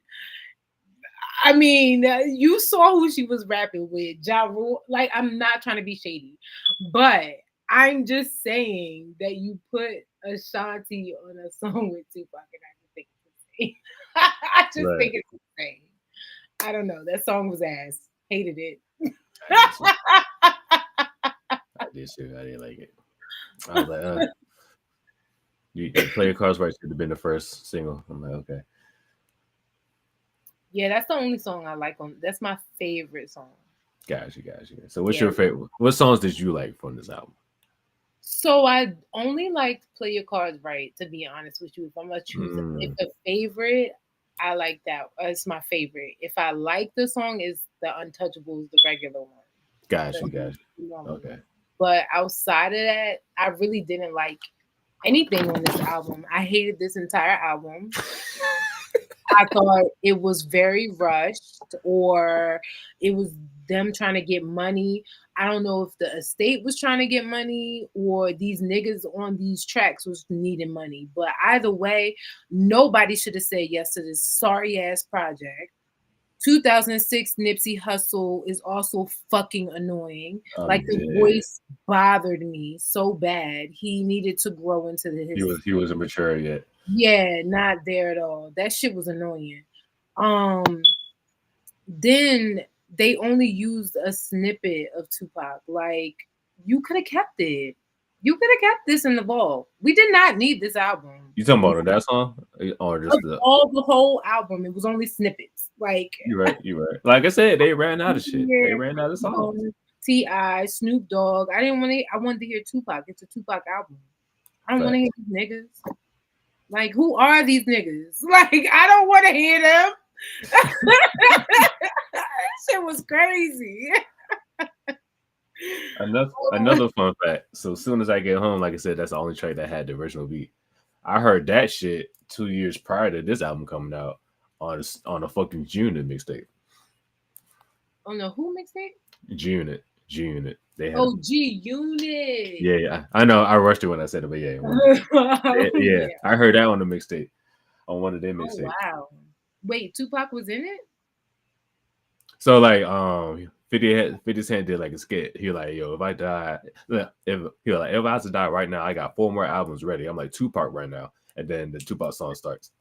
S1: I mean, you saw who she was rapping with, Ja Rule. Like, I'm not trying to be shady, but I'm just saying that you put Ashanti on a song with Tupac, and I just think it's insane. I just
S2: Right.
S1: think it's insane. I don't know. That song was ass. Hated it.
S2: I did too. I did too. I didn't like it. I was like, you play your cards right should have been the first single. I'm like, okay.
S1: Yeah, that's the only song I like on. That's my favorite song.
S2: Gotcha. So what's
S1: Yeah.
S2: your favorite? What songs did you like from this album?
S1: So I only like Play Your Cards Right, to be honest with you. If I'm gonna choose if
S2: Mm,
S1: a favorite, I like that. It's my favorite. If I like the song, is the Untouchables, the regular one.
S2: gotcha.
S1: The normal
S2: Okay.
S1: one. But outside of that, I really didn't like anything on this album. I hated this entire album. I thought it was very rushed, or it was them trying to get money. I don't know if the estate was trying to get money or these niggas on these tracks was needing money. But either way, nobody should have said yes to this sorry ass project. 2006 Nipsey Hussle is also fucking annoying. Like
S2: I'm
S1: the
S2: dead.
S1: voice bothered me so bad. He needed to grow into his
S2: He wasn't mature yet.
S1: yeah, not there at all. That shit was annoying. Um, then they only used a snippet of Tupac. Like, you could have kept it. You could have kept this in the vault. We did not need this album.
S2: You talking about on that song or
S1: Of
S2: just the?
S1: all the whole album, it was only snippets. Like
S2: You right. You right. Like I said, they ran out of shit. They
S1: here,
S2: ran out of songs.
S1: Ti, Snoop Dogg. I didn't want to. I wanted to hear Tupac. It's a Tupac album. I don't want to hear
S2: Facts.
S1: these niggas. Like, who are these niggas? Like, I don't want to hear them. That shit was crazy.
S2: Another fun fact. So as soon as I get home, like I said, that's the only track that had the original beat. I heard that shit 2 years prior to this album coming out on a fucking June mixtape.
S1: Oh no, who mixtape?
S2: June. They had
S1: Oh, G Unit.
S2: yeah. I know I rushed it when I said it, but yeah, yeah.
S1: Yeah.
S2: I heard that on the mixtape on one of their
S1: Oh
S2: mixtapes.
S1: wow. Wait, Tupac was in it?
S2: So like 50 Cent did like a skit. He was like, yo, if I die, if I have to die right now, I got 4 more albums ready. I'm like Tupac right now. And then the Tupac song starts.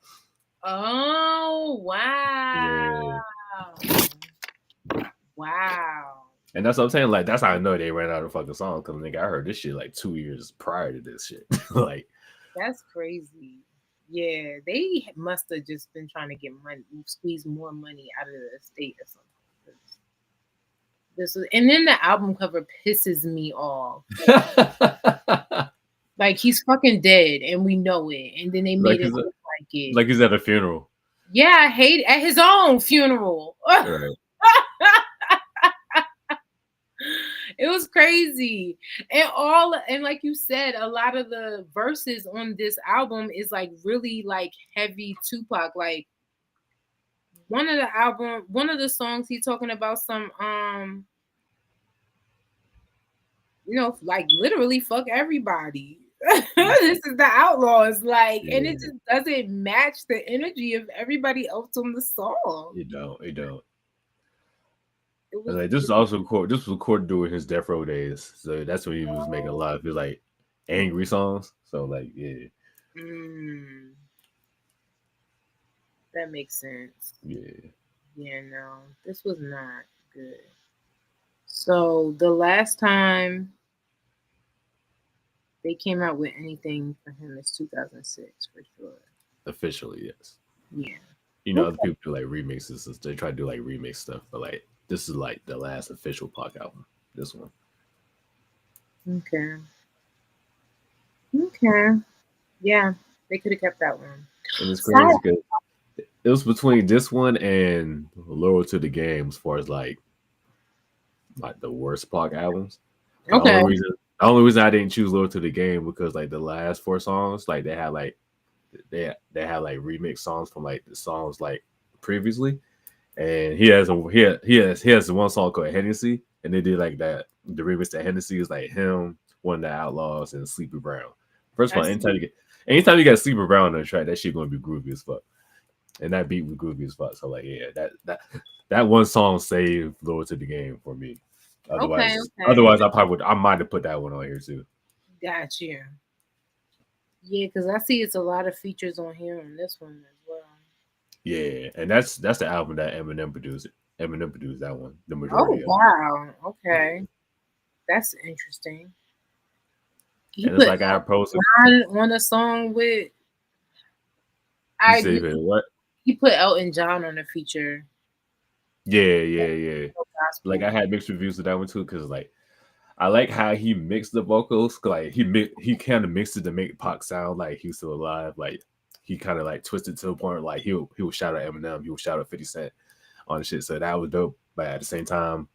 S1: Oh wow.
S2: Yeah.
S1: Wow.
S2: And that's what I'm saying. Like, that's how I know they ran out of fucking songs. Because, nigga, I heard this shit like 2 years prior to this shit. Like,
S1: That's crazy. Yeah, they must have just been trying to get money, squeeze more money out of the estate or something. This was, and then the album cover pisses me off. Like, he's fucking dead, and we know it. And then they made it look like it.
S2: like he's at a funeral.
S1: Yeah, I hate it. At his own funeral.
S2: Right.
S1: It was crazy. And like you said, a lot of the verses on this album is like really like heavy Tupac. Like one of the songs he's talking about some like literally fuck everybody. This is the Outlaws, like, and it just doesn't match the energy of everybody else on the song.
S2: It don't.
S1: It
S2: And
S1: was.
S2: like this is also recorded. This was recorded during his death row days, so that's when he was making a lot of his like angry songs. So like, yeah,
S1: Mm, that makes sense.
S2: yeah,
S1: Yeah, no, this was not good. So the last time they came out with anything for him is 2006 for sure.
S2: officially yes.
S1: Yeah.
S2: You know, other
S1: Okay.
S2: people do like remixes. They try to do like remix stuff, but like this is like the last official Pac album. This one,
S1: Okay. Okay. Yeah, they could have kept that one.
S2: and it's
S1: Side.
S2: crazy because it was between this one and Loyal to the Game as far as like the worst Pac albums. The only
S1: Okay.
S2: reason the only reason I didn't choose Loyal to the Game because like the last four songs, like they had like remix songs from like the songs like previously. And he has one song called Hennessy, and they did like that. The remix to Hennessy is like him, One of the Outlaws, and Sleepy Brown. First of
S1: I
S2: all,
S1: see.
S2: anytime you got Sleepy Brown on the track, that shit gonna be groovy as fuck, and that beat was groovy as fuck. So like, yeah, that one song saved Lower to the Game for me.
S1: Okay. Okay.
S2: Otherwise, I might have put that one on here too.
S1: Got you. Yeah, because I see it's a lot of features on here on this one as well.
S2: Yeah, and that's the album that Eminem produced. Eminem produced that one, the
S1: Oh
S2: majority of it.
S1: wow.
S2: Yeah,
S1: Okay. That's interesting. He
S2: and it's
S1: put
S2: like I posted.
S1: John on a song with
S2: You
S1: I
S2: say
S1: agree.
S2: what?
S1: He put Elton John on a feature.
S2: Yeah, yeah, yeah. Like
S1: Gospel.
S2: I had mixed reviews of that one too, because like I like how he mixed the vocals. 'Cause, like he kind of mixed it to make Pac sound like he was still alive. Like he kind of like twisted to a point where, like he would shout at Eminem, he would shout at 50 Cent on the shit. So that was dope. But at the same time,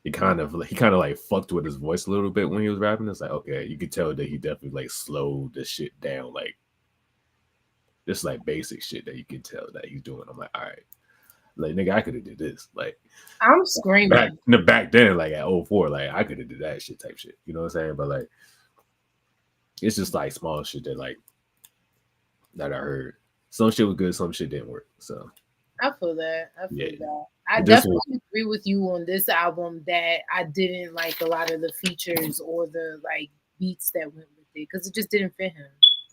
S2: he kind of like fucked with his voice a little bit when he was rapping. It's like okay, you could tell that he definitely like slowed the shit down. Like this like basic shit that you can tell that he's doing. I'm like, all right, like nigga, I could have did this. Like
S1: I'm
S2: back
S1: screaming.
S2: back then, like at '04, like I could have did that shit type shit. You know what I'm saying? But like it's just like small shit that like that I heard. Some shit was good, some shit didn't work. So
S1: I feel that. I
S2: yeah.
S1: feel that. I
S2: But this one,
S1: definitely agree with you on this album that I didn't like a lot of the features or the like beats that went with it because it just didn't fit him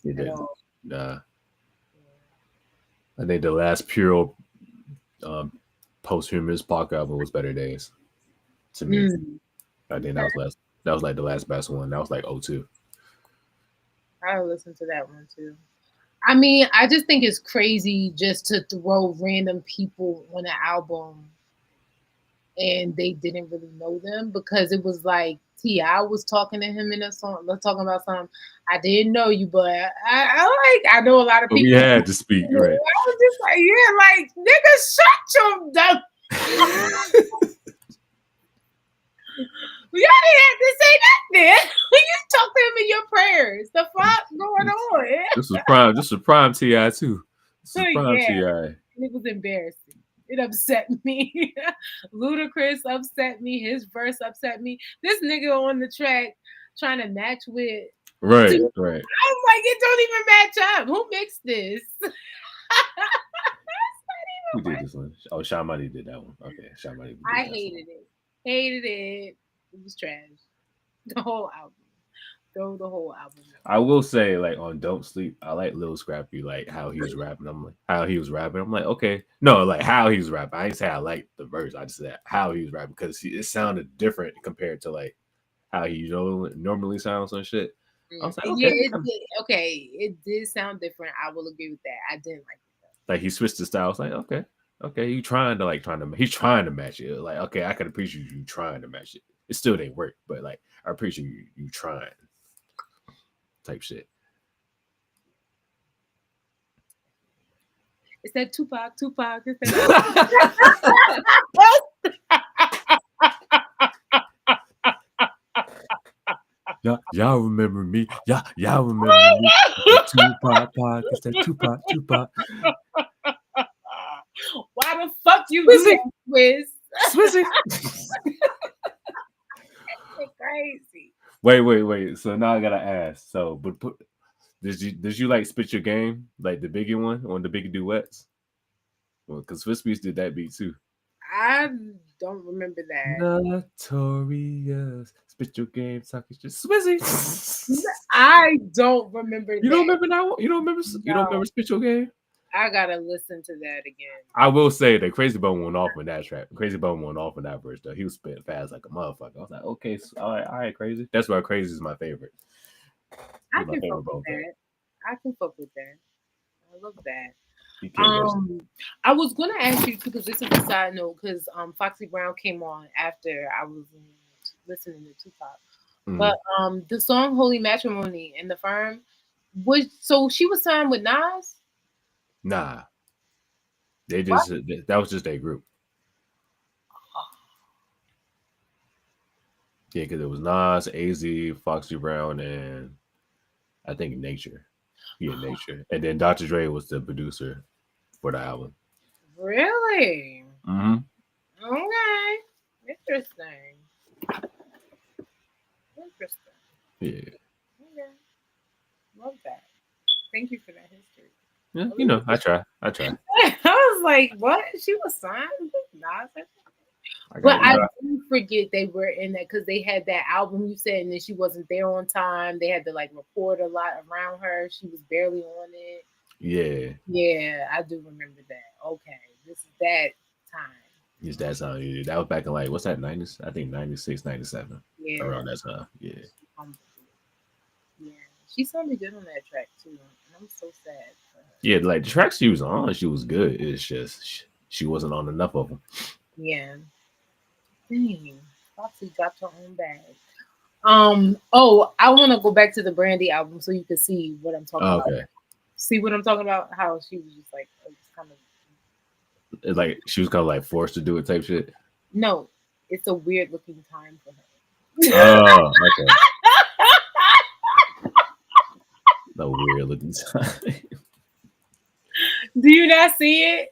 S2: it
S1: at
S2: didn't.
S1: all.
S2: Nah. I think the last pure um posthumous Pac album was Better Days to me.
S1: Mm,
S2: I think
S1: okay.
S2: that was like the last best one. That was like '02.
S1: I'll listen to that one too. I mean, I just think it's crazy just to throw random people on an album and they didn't really know them because it was like T.I. was talking to him in a song, talking about something. I didn't know you, but I know a lot of
S2: But we
S1: people.
S2: had to speak,
S1: I
S2: right?
S1: was just like, yeah, like nigga, shut your dumb. Y'all didn't have to say nothing. You talk to him in your prayers. The fuck going on?
S2: This was prime Ti too. This is prime
S1: Yeah,
S2: Ti.
S1: it was embarrassing. It upset me. Ludacris upset me. His verse upset me. This nigga on the track trying to match with.
S2: Right,
S1: I'm
S2: right.
S1: like, it don't even match up. Who mixed this?
S2: Who did this one? Oh, Shamani did that one. Okay, Shamani
S1: I
S2: did that song.
S1: hated it. Hated it. It was trash. The whole album. Throw the whole album
S2: I will say, like on "Don't Sleep," I like Lil Scrappy, like how he was rapping. I'm like how he was rapping. I'm like okay, no, like how he was rapping. I didn't say I liked the verse. I just said how he was rapping because it sounded different compared to like how he normally sounds and shit. I was like
S1: Yeah,
S2: okay,
S1: it did. Okay, it did sound different. I will agree with that. I didn't like it
S2: like he switched the style. I was like okay, okay, you trying to he's trying to match it. Like okay, I can appreciate you trying to match it. It still didn't work, but like I appreciate you trying type shit.
S1: though. It's that Tupac, Tupac. It's that Tupac.
S2: y'all, y'all remember me? Y'all remember me? It's that Tupac, it's that Tupac.
S1: Why the fuck you do
S2: Swizzy,
S1: that, Wiz?
S2: Swizzy.
S1: That's crazy.
S2: Wait. So now I gotta ask. So, but did you like spit your game like the Biggie one on the Biggie duets? Well, because Swiss Beats did that beat too.
S1: I don't remember that.
S2: Notorious. Spit your game, talking shit. Swizzy.
S1: I don't remember
S2: You don't
S1: that.
S2: remember that one? You don't remember? You don't
S1: No,
S2: remember Spit your game?
S1: I gotta listen to that again.
S2: I will say that Crazy Bone went off on that track. Crazy Bone went off on that verse though. He was spitting fast like a motherfucker. I was like, okay, so, all right, Crazy. That's why Crazy is my favorite.
S1: I
S2: He's my
S1: can fuck
S2: favorite
S1: with
S2: Bone track.
S1: that. I can fuck with that. I love that.
S2: He killed that shit.
S1: I was gonna ask you too, because this is a side note. Because Foxy Brown came on after I was listening to Tupac,
S2: Mm,
S1: but the song "Holy Matrimony" in the firm was so she was signed with Nas.
S2: nah, they
S1: What?
S2: just that was just their group. Yeah, because it was Nas, Az, Foxy Brown, and I think Nature. Yeah, Nature. And then Dr. Dre was the producer for the album.
S1: Really?
S2: Mm-hmm.
S1: Okay. Interesting. Interesting.
S2: Yeah.
S1: Okay. Love that. Thank you for that history.
S2: Yeah, you know, I try. I try.
S1: I was like, what? She was signed with Nas?
S2: I
S1: But
S2: got you
S1: I
S2: know.
S1: do forget they were in that because they had that album you said, and then she wasn't there on time. They had to like record a lot around her. She was barely on it.
S2: Yeah,
S1: Yeah, I do remember that. Okay, this is that time.
S2: it's that song. Yeah, that was back in like what's that 90s? I think 96, 97.
S1: Yeah,
S2: Around that time. Yeah.
S1: she humbled it. Yeah, she sounded good on that track too, and I'm so sad for her.
S2: Yeah, like the tracks she was on, she was good. It's just she wasn't on enough of them.
S1: Yeah, dang, Foxy dropped her own bag. Oh, I want to go back to the Brandy album so you can see what I'm talking
S2: Oh,
S1: about.
S2: okay.
S1: See what I'm talking about? How she was just like, just kind of
S2: It's like she was kind of like forced to do it type shit.
S1: no, it's a weird looking time for her.
S2: Oh, okay. No weird looking time.
S1: Do you not see it?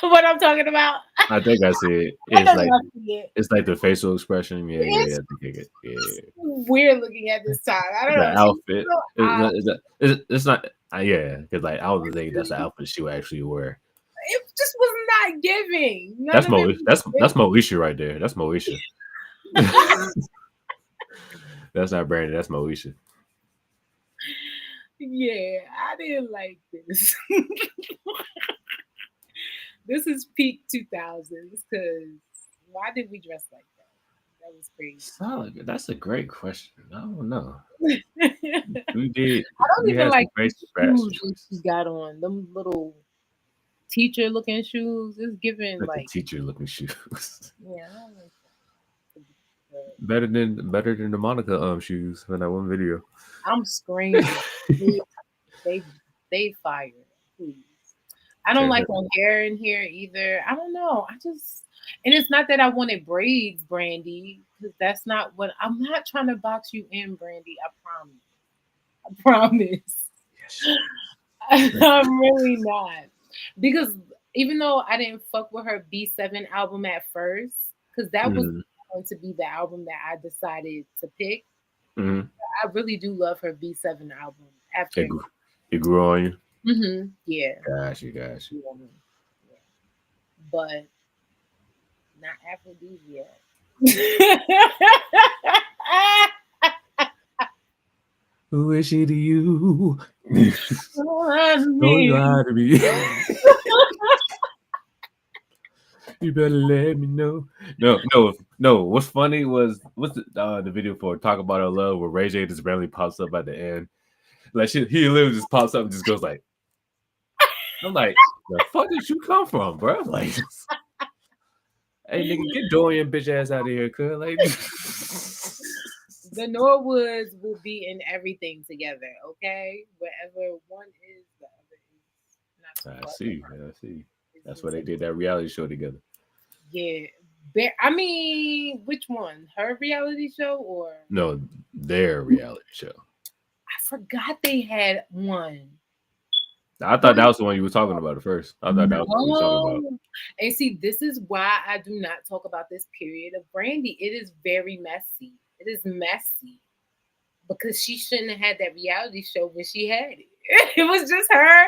S1: What I'm talking about?
S2: I think I see it.
S1: I know y'all see it.
S2: It's like the facial expression. Yeah, yeah,
S1: It's
S2: I think I get. Yeah,
S1: weird looking at this time. I don't
S2: the
S1: know. She's
S2: outfit.
S1: so odd.
S2: It's not. Yeah, because like I don't think that's the outfit she would actually wear.
S1: It just was not giving. None of it
S2: That's
S1: was
S2: Moesha right there. That's Moesha. That's not Brandon. That's Moesha.
S1: giving. Yeah, I didn't like this. This is peak 2000s because why did we dress like that? That was crazy.
S2: Solid. That's a great question. I don't know.
S1: I
S2: We did.
S1: don't
S2: We
S1: even
S2: had some
S1: like the
S2: great fashion
S1: shoes that she
S2: choices.
S1: got on. Them little teacher looking shoes. It's giving
S2: Like the
S1: like,
S2: teacher looking shoes.
S1: yeah, I don't like that.
S2: Better than the Monica shoes from that one video.
S1: I'm screaming. They they, they fired. Please. I don't
S2: Sure.
S1: like her hair in here either. I don't know. I just and it's not that I wanted braids, Brandy, because that's not what I'm not trying to box you in, Brandy. I promise. I promise.
S2: Yes.
S1: I'm really not. Because even though I didn't fuck with her B7 album at first, because that was
S2: Mm-hmm.
S1: going to be the album that I decided to pick,
S2: Mm-hmm.
S1: I really do love her B7 album
S2: It
S1: after.
S2: grew, it grew on you.
S1: Yeah.
S2: Gosh, you guys.
S1: Yeah. But not aphrodisiac.
S2: Who is she to you?
S1: On
S2: Don't
S1: me.
S2: lie to me. You better let me know. No, no, no. What's funny was what's the video for "Talk About Our Love" where Ray J just randomly pops up at the end. Like he literally just pops up and just goes like, I'm like, the fuck did you come from, bro? Like, hey nigga, get Dorian bitch ass out of here, cuz like.
S1: The Norwoods will be in everything together, okay? Wherever one is, the other is not too
S2: I
S1: far
S2: see,
S1: apart.
S2: I see.
S1: It's
S2: That's why they
S1: insane.
S2: did that reality show together.
S1: Yeah. I mean, which one? Her reality show or
S2: No, their reality show.
S1: I forgot they had one.
S2: I thought that
S1: What?
S2: was the one you were talking about at first. I thought that was the one you were talking about.
S1: No. And see, this is why I do not talk about this period of Brandy. It is very messy. It is messy because she shouldn't have had that reality show when she had it. It was just her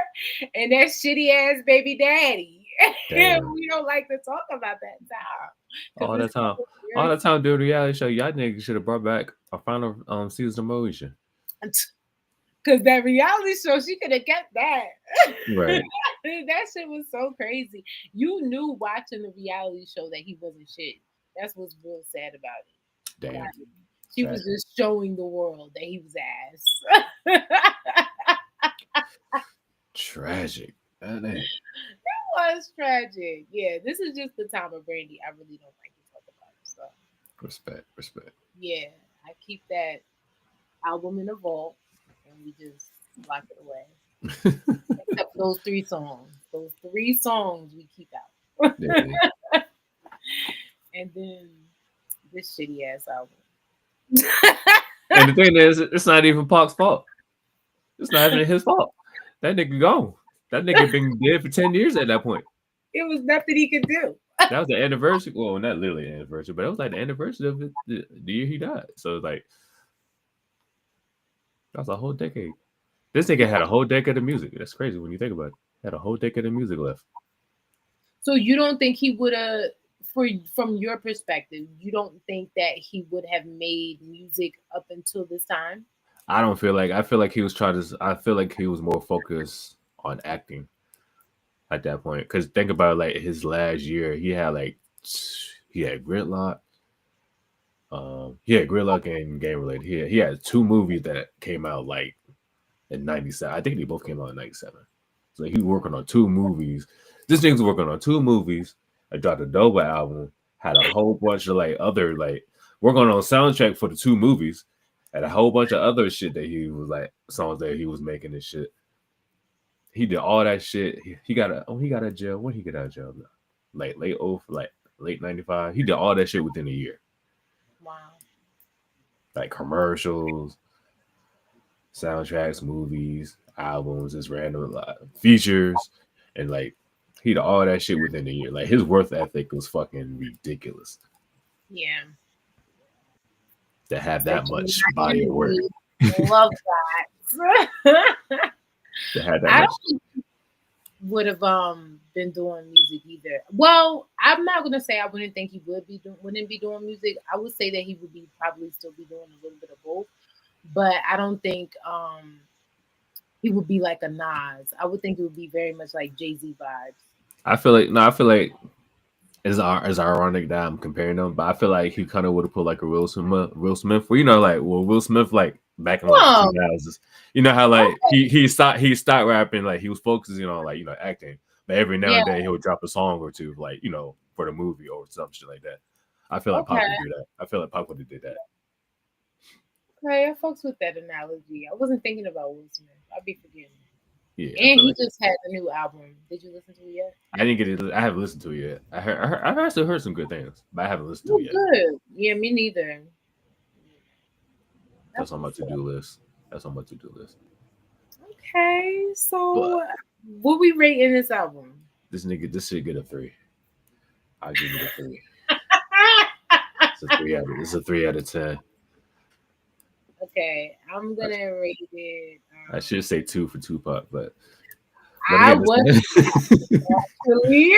S1: and that shitty ass baby daddy. And
S2: Damn.
S1: we don't like to talk about that time because
S2: All
S1: it's
S2: that time.
S1: so
S2: All
S1: very
S2: that time doing the reality show, y'all niggas should have brought back a final season of Moesha.
S1: because that reality show, she could have kept that.
S2: Right.
S1: That shit was so crazy. You knew watching the reality show that he wasn't shit. That's what's real sad about it.
S2: Damn.
S1: Like, she was
S2: Tragic.
S1: just showing the world that he was ass.
S2: Tragic. Damn.
S1: Was tragic. Yeah, this is just the time of Brandy. I really don't like to talk about it. So
S2: Respect. Respect.
S1: yeah, I keep that album in a vault and we just lock it away. Except those three songs. Those three songs we keep out.
S2: Yeah.
S1: And then this shitty ass album.
S2: And the thing is, it's not even Pac's fault. It's not even his fault. That nigga gone. That nigga been dead for 10 years at that point.
S1: It was nothing he could do.
S2: That was the anniversary. Well, not literally the anniversary, but it was like the anniversary of the year he died. So it's like that was a whole decade. This nigga had a whole decade of music. That's crazy when you think about it. Had a whole decade of music left.
S1: So you don't think he would have, for from your perspective, you don't think that he would have made music up until this time?
S2: I don't feel like I feel like he was trying to. I feel like he was more focused on acting at that point. Because think about like his last year, he had Gridlock. He had Gridlock and Game Related. He had two movies that came out like in '97. I think they both came out in '97. So he was working on two movies. This nigga's working on two movies. I dropped a double album. Had a whole bunch of like other like working on a soundtrack for the two movies. Had a whole bunch of other shit that he was like songs that he was making and shit. He did all that shit. He got out of jail. When he get out of jail? Like late '95. He did all that shit within a year.
S1: Wow.
S2: Like commercials, soundtracks, movies, albums, just random features, and like he did all that shit within a year. Like his worth ethic was fucking ridiculous
S1: Yeah.
S2: to have that
S1: Especially
S2: much
S1: my
S2: body of work.
S1: enemies love that.
S2: To have that
S1: I
S2: much.
S1: don't would have been doing music either. Well, I'm not gonna say I wouldn't think he wouldn't be doing music. I would say that he would be probably still be doing a little bit of both. But I don't think he would be like a Nas. I would think it would be very much like Jay-Z vibes.
S2: I feel like no, I feel like it's ironic that I'm comparing them, but I feel like he kind of would have put like a Will Smith, where like Will Smith like back in like the
S1: Oh,
S2: 2000s. You know how like
S1: okay.
S2: he stopped rapping, like he was focusing on like acting, but every now
S1: Yeah,
S2: and then he would drop a song or two like for the movie or some shit like that. I feel like Pac
S1: okay.
S2: would do that. I feel like Pac would have did that.
S1: Okay, I fucks with that analogy. I wasn't thinking about Will Smith. I'd be forgetting.
S2: Yeah, I
S1: And
S2: feel
S1: he
S2: like
S1: just had a new album. Did you listen to it yet?
S2: I didn't get it. I haven't listened to it yet. I've actually heard some good things, but I haven't listened to
S1: Oh,
S2: it yet.
S1: good. Yeah, me neither.
S2: That's
S1: That's
S2: on my
S1: what's
S2: to
S1: up.
S2: do list. That's on my to do list.
S1: Okay,
S2: But
S1: so what we rating this album?
S2: this should get a 3. I'll give it a 3. It's a 3 out of 10.
S1: Okay, I'm
S2: I,
S1: gonna rate it.
S2: I should say 2 for Tupac, but
S1: I
S2: again,
S1: was
S2: it's
S1: actually,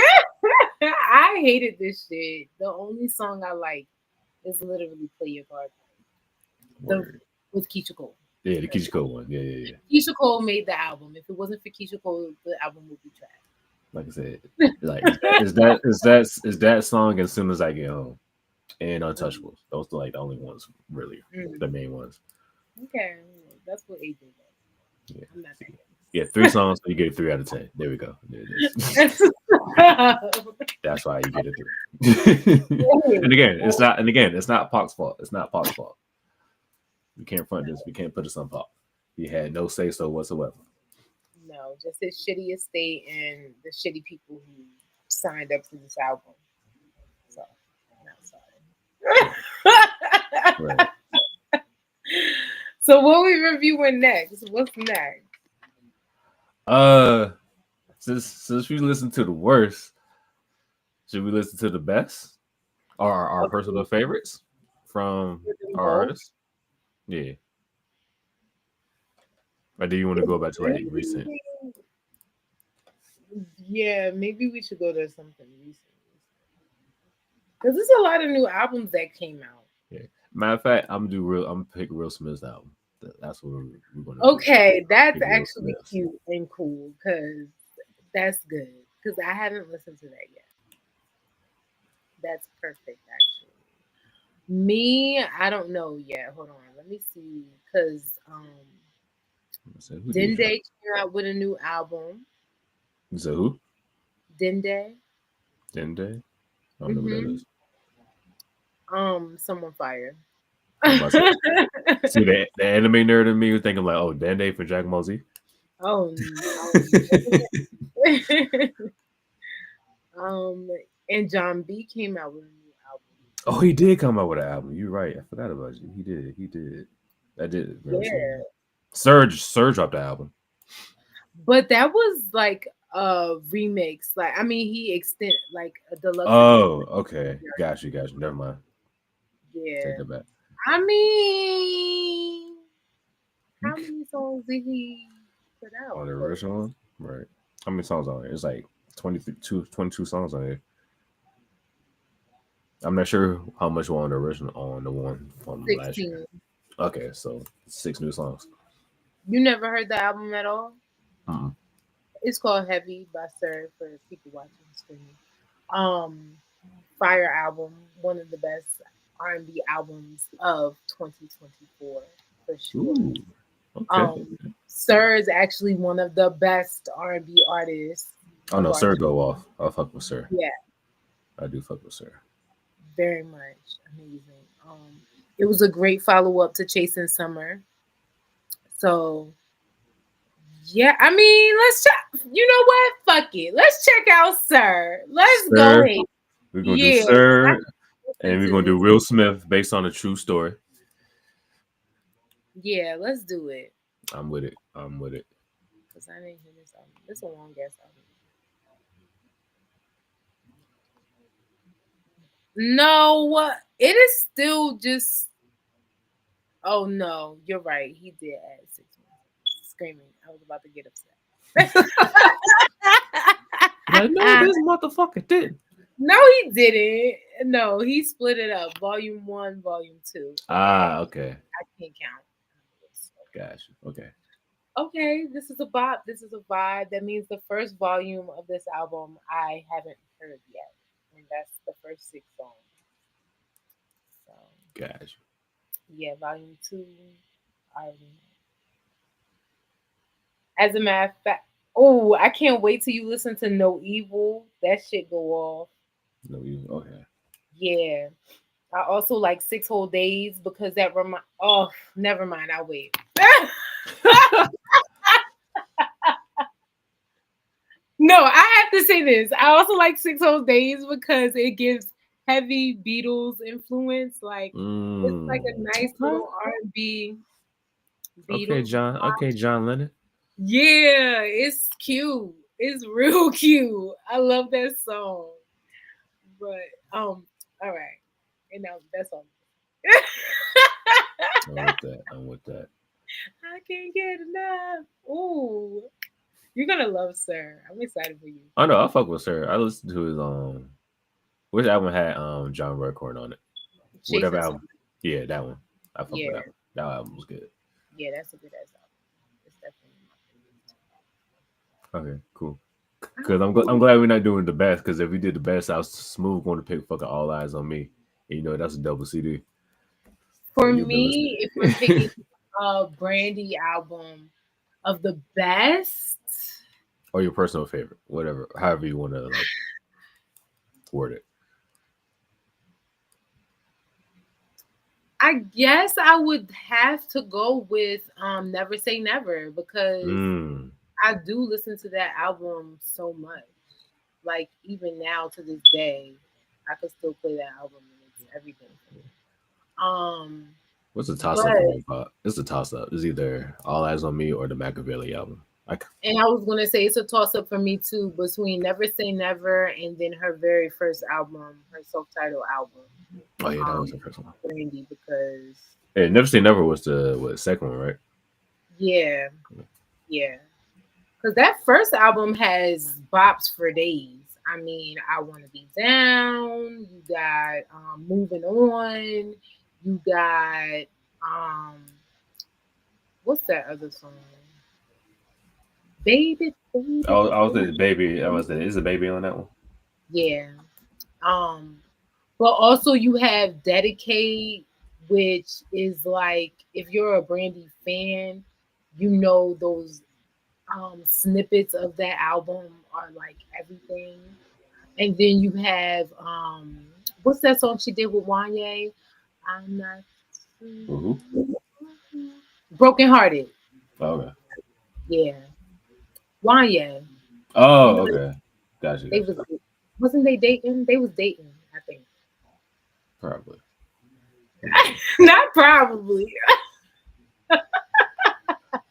S1: I hated this shit. The only song I like is literally "Play Your Card." The
S2: word.
S1: with Keisha Cole.
S2: Yeah, the
S1: That's
S2: Keisha Cole one. Yeah.
S1: Keisha Cole made the album. If it wasn't for Keisha Cole, the album would be trash.
S2: Like I said, like is that song as soon as I get home and
S1: Mm,
S2: Untouchables. Those are like the only ones, really,
S1: mm.
S2: the main ones.
S1: Okay, that's what AJ does.
S2: Yeah.
S1: I'm not
S2: See. Yeah, 3 songs, so you get a 3 out of 10. There we go. There it is.
S1: that
S2: That's why you get a 3. and again, it's not Pac's fault. It's not Pac's fault. We can't front this. We can't put this on Pac. He had no say so whatsoever.
S1: No, just his shitty estate and the shitty people who signed up for this album. So, I'm
S2: Right.
S1: not
S2: Right.
S1: sorry. So, what we reviewing next? What's next?
S2: Uh, since we listen to the worst, should we listen to the best or our personal
S1: Okay,
S2: favorites from
S1: with them
S2: our
S1: both.
S2: artists? Yeah. Or do you want to go back to like recent?
S1: Yeah, maybe we should go to something recent because there's a lot of new albums that came out.
S2: Yeah. Matter of fact, I'm gonna do real. I'm gonna pick Will Smith's album. That's what we're gonna do.
S1: Okay, that's
S2: Pick Will
S1: actually
S2: Smith.
S1: cute and cool because that's good. Because I haven't listened to that yet. That's perfect, actually. Me, I don't know yet. Hold on, let me see. Because
S2: I said, who did
S1: Dende
S2: drop?
S1: came out with a new album.
S2: You said who?
S1: Dende.
S2: Dende. I don't know what that
S1: Mm-hmm.
S2: is.
S1: Someone fire.
S2: I'm about to say. See the anime nerd in me was thinking like, oh, Dende from Dragon Ball Z.
S1: Oh, um, and John B came out with a new album.
S2: Oh, he did come out with an album. You're right. I forgot about you. He did. He did. I did remember seeing
S1: Yeah,
S2: that. Surge dropped the album.
S1: but that was like a remix. Like, I mean, he extend like a deluxe edition.
S2: Oh, okay. Got you. Never mind. Take
S1: Yeah,
S2: that back.
S1: I mean,
S2: You
S1: how many songs did he put out?
S2: on the
S1: Hold
S2: original one? Right. How many songs on it? It's like 22 songs on it. I'm not sure how much were on the original on the one from last year.
S1: 16.
S2: Okay, so 6 new songs.
S1: You never heard the album at all?
S2: Mm-mm.
S1: It's called Heavy by Sir for people watching streaming. Um, Fire album, one of the best R&B albums of 2024 for sure.
S2: Ooh. Okay.
S1: Um, Sir is actually one of the best R&B artists
S2: Oh
S1: of
S2: no,
S1: our
S2: Sir
S1: time.
S2: go off. I'll fuck with Sir.
S1: Yeah,
S2: I do fuck with Sir.
S1: very much amazing. It was a great follow up to Chasing Summer. So yeah, I mean, let's check. You know what? Fuck it. Let's check out Sir. Let's go
S2: Sir.
S1: ahead.
S2: We're gonna do
S1: Yeah, 'cause I
S2: Sir,
S1: listen
S2: and we're
S1: to
S2: gonna do
S1: this.
S2: Will Smith based on a true story.
S1: Yeah, let's do it.
S2: I'm with it. I'm with it.
S1: Cause I didn't hear this album. This is a long ass album. No, it is still just. Oh no, you're right. He did add 6 months. Screaming. I was about to get upset.
S2: Like, no, this motherfucker did.
S1: No, he didn't. No, he split it up. Volume one, volume two. Okay,
S2: Ah, okay.
S1: I can't count.
S2: Gotcha. Okay.
S1: Okay, this is a bop. This is a vibe. That means the first volume of this album I haven't heard yet, and that's the first 6 songs. So
S2: Gotcha.
S1: yeah, volume two. I already know. As a matter of fact, oh, I can't wait till you listen to No Evil. That shit go off.
S2: No, you okay.
S1: Yeah. I also like 6 Whole Days because that remind. Oh, never mind. I'll wait. No, I have to say this. I also like 6 Whole Days because it gives heavy Beatles influence. Like it's like a nice
S2: Okay.
S1: little R&B
S2: Okay,
S1: Beatles.
S2: John. Okay, John Lennon.
S1: Yeah, it's cute. It's real cute. I love that song. But all right. And now that's all.
S2: I'm with that. I'm with that.
S1: I can't get enough. Ooh. You're gonna love Sir. I'm excited for you.
S2: I know. I fuck with Sir. I listened to his which album had John Redcorn on it? Whatever
S1: Chasing
S2: album.
S1: Summer.
S2: Yeah, that one. I fuck with
S1: Yeah,
S2: that one. That album was good.
S1: yeah, that's a good ass album. It's definitely my
S2: Okay, cool. Because
S1: favorite.
S2: I'm glad we're not doing the best. Because if we did the best, I was smooth going to pick fucking All Eyes on Me. And you know that's a double CD.
S1: For
S2: And you've been
S1: me, if I'm
S2: listening.
S1: picking a Brandy album of the best,
S2: Or your personal favorite, whatever, however you want to like word it.
S1: I guess I would have to go with Never Say Never because
S2: Mm.
S1: I do listen to that album so much. Like even now to this day, I could still play that album and it's everything for me. Um,
S2: What's a toss up for
S1: but
S2: me, Pop? It's a toss up. It's either All Eyes on Me or the Machiavelli album.
S1: and I was gonna say it's a toss up for me too between Never Say Never and then her very first album, her self-titled album,
S2: Oh yeah, that was
S1: um,
S2: the first one.
S1: Brandy, because
S2: Hey, Never Say Never was the second one, right?
S1: yeah, yeah, Because that first album has bops for days. I mean, I Want to Be Down. You got Moving On. You got, um, what's that other song? Baby, baby,
S2: I was the baby. I
S1: baby.
S2: was the is the baby on that one.
S1: Yeah. Um, but also you have Dedicate, which is like if you're a Brandy fan, you know those snippets of that album are like everything. And then you have what's that song she did with Wanye? I'm not
S2: Who?
S1: Broken Hearted.
S2: Oh, okay.
S1: Yeah. Wanye. You
S2: Oh,
S1: know
S2: okay. Gotcha,
S1: they
S2: gotcha.
S1: wasn't they dating? They was dating, I think.
S2: Probably.
S1: Not probably.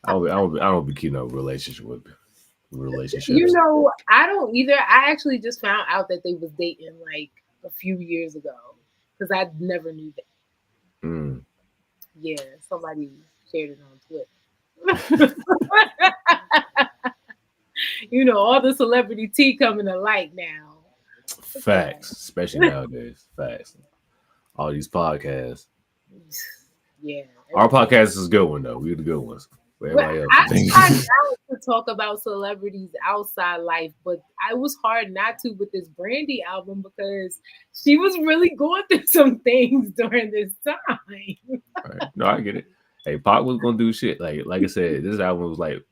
S2: I don't be keeping up relationship with
S1: You
S2: relationships.
S1: know, I don't either. I actually just found out that they was dating like a few years ago because I never knew that.
S2: Mm.
S1: Yeah, somebody shared it on Twitter. You know, all the celebrity tea coming to light now. What's that?
S2: Facts, especially nowadays. Facts. All these podcasts.
S1: Yeah,
S2: Our
S1: everybody.
S2: podcast is a good one though. We're the good ones. But
S1: Well,
S2: everybody else,
S1: I
S2: I think.
S1: try not to talk about celebrities outside life, but I was hard not to with this Brandy album because she was really going through some things during this time.
S2: Right. No, I get it. Hey, Pac was gonna do shit. Like I said, this album was like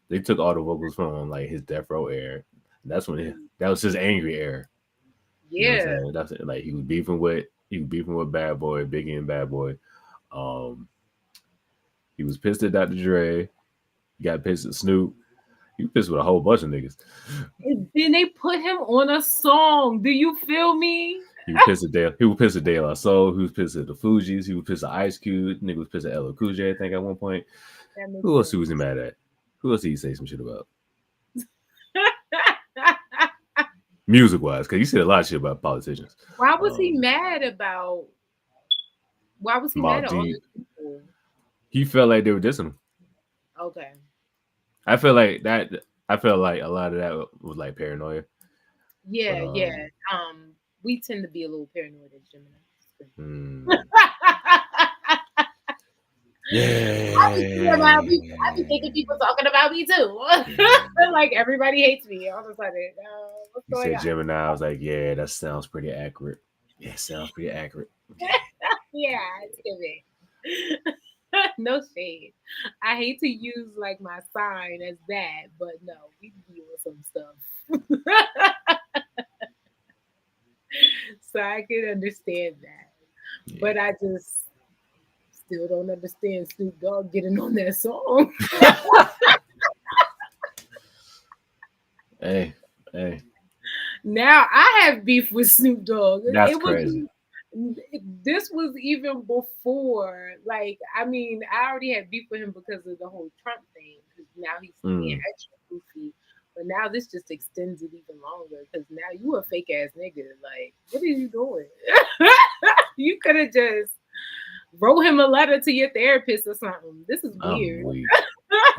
S2: they took all the vocals from like his Death Row era. That's when that was his angry era. You know what I'm
S1: Yeah,
S2: saying? That's it. Like he was beefing with Bad Boy, Biggie and Bad Boy. Um, he was pissed at Dr. Dre. He got pissed at Snoop. He was pissed with a whole bunch of niggas.
S1: and then they put him on a song. Do you feel me?
S2: He was pissed at Dale. He was pissed at De La Soul. He was pissed at the Fugees. He was pissed at Ice Cube. Nigga was pissed at LL Cool J. I think at one point.
S1: That makes
S2: Who else
S1: sense.
S2: was he mad at? Who else did he say some shit about? Music wise, because he said a lot of shit about politicians.
S1: Why was he
S2: Um,
S1: mad about? Why was he mad
S2: about
S1: at all
S2: the
S1: these people?
S2: he felt like they were dissing him.
S1: Okay.
S2: I feel like that. I felt like a lot of that was like paranoia. But
S1: Yeah, yeah. We tend to be a little paranoid as Gemini.
S2: mm,
S1: I be thinking about
S2: yeah,
S1: people. I be thinking people talking about me too. Like everybody hates me all of a sudden. What's
S2: he
S1: going
S2: said
S1: on?
S2: Gemini. I was like, yeah, that sounds pretty accurate. Yeah, sounds pretty accurate.
S1: Yeah, it's giving. No shade. I hate to use like my sign as that, but no, we deal with some stuff. So I can understand that.
S2: Yeah.
S1: But I just still don't understand Snoop Dogg getting on that song.
S2: Hey, hey,
S1: Now I have beef with Snoop Dogg.
S2: that's
S1: It was
S2: crazy.
S1: this was even before. Like, I mean, I already had beef with him because of the whole Trump thing. Because now he's being
S2: Mm,
S1: extra goofy. But now this just extends it even longer. Because now you a fake ass nigga. Like, what are you doing? You could have just wrote him a letter to your therapist or something. This is
S2: I'm
S1: weird.
S2: weak.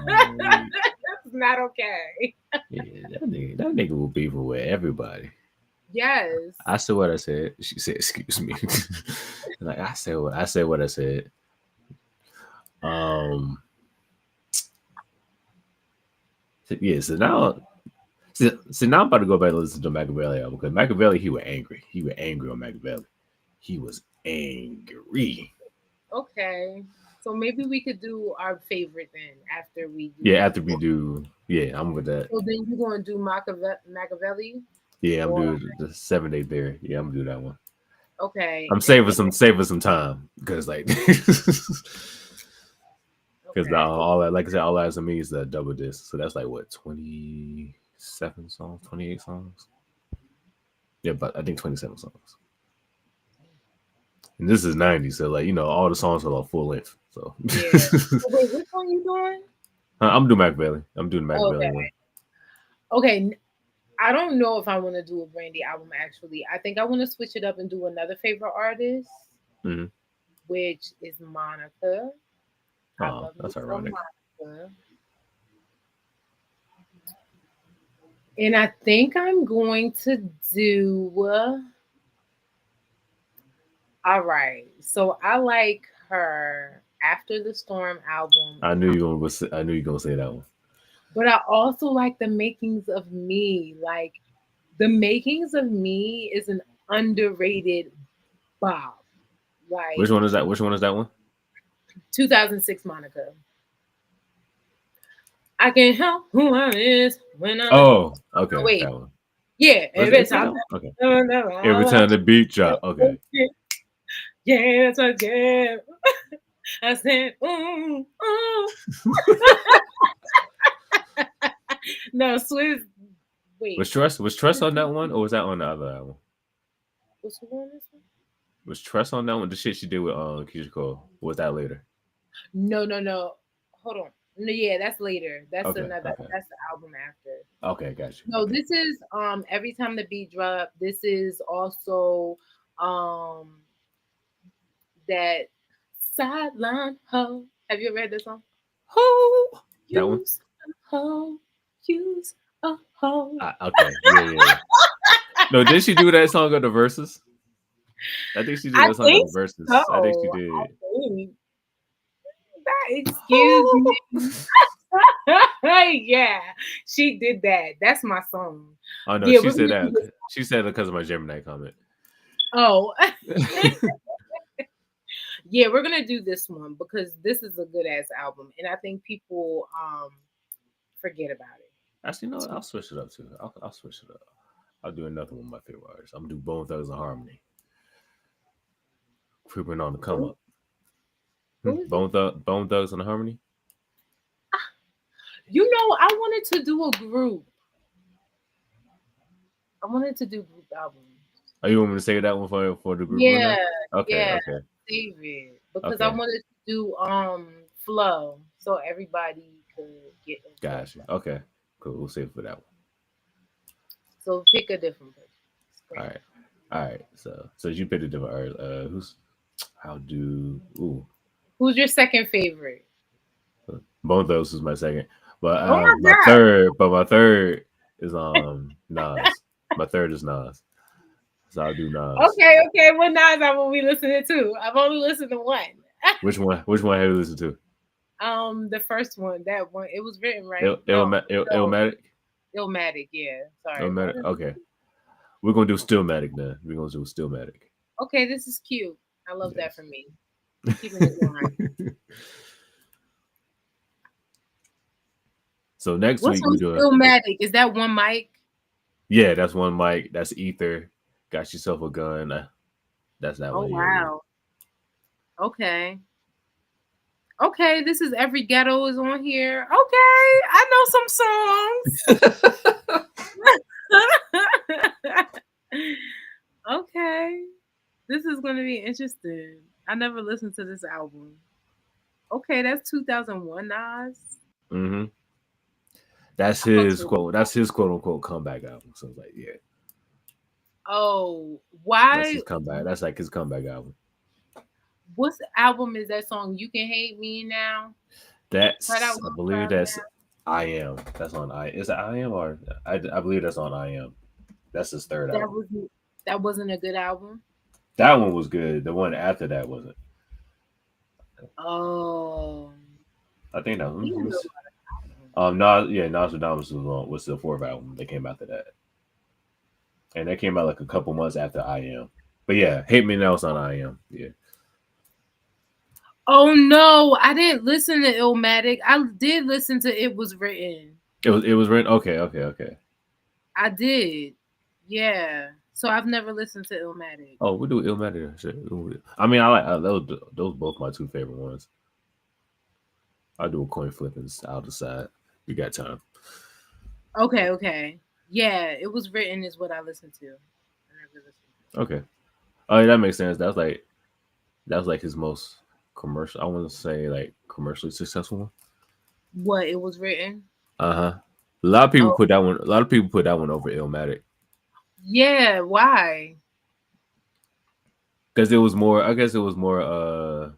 S2: I'm weak.
S1: That's not okay.
S2: Yeah, that nigga will beefing with everybody.
S1: Yes.
S2: I said what I said. She said, "Excuse me." Like I said what I said. Um, yeah. So now I'm about to go back and listen to Machiavelli album because Machiavelli he was angry. He was angry on Machiavelli. He was angry.
S1: Okay. So maybe we could do our favorite then after we do
S2: Yeah, after we
S1: Machiavelli.
S2: do, yeah, I'm with that.
S1: So then you're gonna do Machiavelli,
S2: Yeah, I'm
S1: or
S2: doing the 7 Day Theory. Yeah, I'm gonna do that one.
S1: okay,
S2: I'm
S1: and
S2: saving some time because like because
S1: okay,
S2: all that like I said all that to me is the double disc. So that's like what 27 songs, 28 songs. Yeah, but I think 27 songs. And this is 90, so like all the songs are like full length. So
S1: yeah. So wait, which one you doing?
S2: I'm doing Machiavelli. I'm doing the Machiavelli
S1: Okay,
S2: one.
S1: okay. I don't know if I want to do a Brandy album. Actually, I think I want to switch it up and do another favorite artist,
S2: Mm-hmm.
S1: which is Monica. I
S2: Oh,
S1: love me
S2: that's
S1: some
S2: ironic.
S1: Monica. And I think I'm going to do. All right. So I like her After the Storm album,
S2: I
S1: and
S2: knew you gonna. I knew you gonna say that one.
S1: but I also like The Makings of Me. Like The Makings of Me is an underrated bop.
S2: Which
S1: Like
S2: one is that? Which one is that one?
S1: 2006 Monica. I can help who I is when I'm.
S2: Oh,
S1: Oh,
S2: okay,
S1: wait.
S2: that one.
S1: Yeah.
S2: Was
S1: Every
S2: is that
S1: time.
S2: that one? Okay. Every time the beat drop. Okay.
S1: Yeah, that's a jam. I said, ooh, ooh. No, Swiss. Wait.
S2: Was Trust on that one, or was that on the other album?
S1: What's the one? This one?
S2: Was Trust on that one? The shit she did with Keisha Cole. Or was that later?
S1: No, no, no. Hold on. No, yeah, that's later. That's
S2: Okay,
S1: another.
S2: okay,
S1: That's the album after.
S2: okay. Got you.
S1: No,
S2: Okay.
S1: this is every time the beat drop. This is also um that sideline hoe. Have you ever heard this song? Ho,
S2: That one.
S1: use a hoe, use a hoe.
S2: Okay. Yeah, yeah, yeah. No, did she do that song on the verses? I think she did
S1: I
S2: that song on
S1: think
S2: the verses. I think she
S1: so.
S2: did.
S1: I think that. Excuse me. Yeah, she did that. That's my song.
S2: Oh no,
S1: Yeah,
S2: she
S1: we're
S2: said
S1: gonna do
S2: that.
S1: this.
S2: She said it because of my Gemini comment.
S1: Oh, yeah, we're gonna do this one because this is a good ass album, and I think people forget about it.
S2: Actually, no, I'll switch it up too. I'll switch it up. I'll do another one of my favorite artists. I'm gonna do Bone Thugs and Harmony. Creeping on the come
S1: Who,
S2: up.
S1: who is it?
S2: Bone Thugs and Harmony.
S1: You know, I wanted to do a group. I wanted to do group albums.
S2: Are you want me to say that one for the group one
S1: Yeah,
S2: then? Okay,
S1: yeah,
S2: okay,
S1: save it because I
S2: okay.
S1: wanted to do flow so everybody could get influenced
S2: Gotcha.
S1: by.
S2: Okay, cool. We'll save it for that one.
S1: So pick a different person.
S2: All
S1: Scream.
S2: right, all right. So you picked a different artist. Who's? How do? Ooh,
S1: Who's your second favorite?
S2: Bone Thugs is my second, but
S1: Oh my
S2: my
S1: god.
S2: third. But my third is Nas. My third is Nas. So I'll do Nas.
S1: Okay, okay. What Nas album we listening to? I've only listened to one.
S2: Which one? Which one have you listened to?
S1: The first one, that one. It was written right. No, no,
S2: Illmatic.
S1: Illmatic. Yeah, sorry. Why
S2: Illmatic.
S1: did
S2: Okay, we're gonna do Stillmatic then. We're gonna do Stillmatic.
S1: Okay, this is cute. I love that
S2: Yes.
S1: for me. Keeping it going.
S2: So next
S1: What's
S2: week we
S1: on
S2: do a
S1: Stillmatic? Is that one mic?
S2: yeah. That's one mic. That's Ether. Got yourself a gun. That's that
S1: Oh
S2: one. Yeah,
S1: wow. Okay. Okay, this is Every Ghetto is on here. Okay, I know some
S2: yeah.
S1: songs. Okay. This is gonna be interesting. I never listened to this album. Okay, that's 2001 Nas.
S2: hmm That's
S1: I fucks
S2: his
S1: with.
S2: quote. That's his quote unquote comeback album. So it's like, yeah,
S1: Oh,
S2: that's
S1: why?
S2: his comeback. That's like his comeback album.
S1: What's the album is that song? You Can Hate Me Now. Try that
S2: That's I
S1: one
S2: believe
S1: time
S2: that's
S1: now.
S2: I am. That's on I. Is it I am or I believe that's on I am. That's his third
S1: That
S2: album.
S1: was that wasn't a good album.
S2: That one was good. The one after that wasn't.
S1: Oh,
S2: I think that
S1: he
S2: one
S1: has a
S2: was.
S1: lot of albums.
S2: Nas, yeah, Nostradamus was the fourth album that came after that, and that came out like a couple months after I Am. But yeah, Hate Me Now is on I Am. Yeah,
S1: Oh no, I didn't listen to Illmatic. I did listen to It Was Written.
S2: it was written. Okay, okay, okay.
S1: I did. Yeah. So I've never listened to Illmatic.
S2: Oh, we do Illmatic. Shit. I mean, I like those both my two favorite ones. I do a coin flip and I'll decide. We got time.
S1: Okay, okay. Yeah, It Was Written is what I listened to. I never listened
S2: Okay. Oh, yeah, that makes sense. That was like his most commercial. I want to say like commercially successful one.
S1: to. What It Was Written?
S2: Uh huh. A lot of people
S1: Oh,
S2: put that one. A lot of people put that one over Illmatic
S1: yeah. Why?
S2: because it was more. I guess it was more.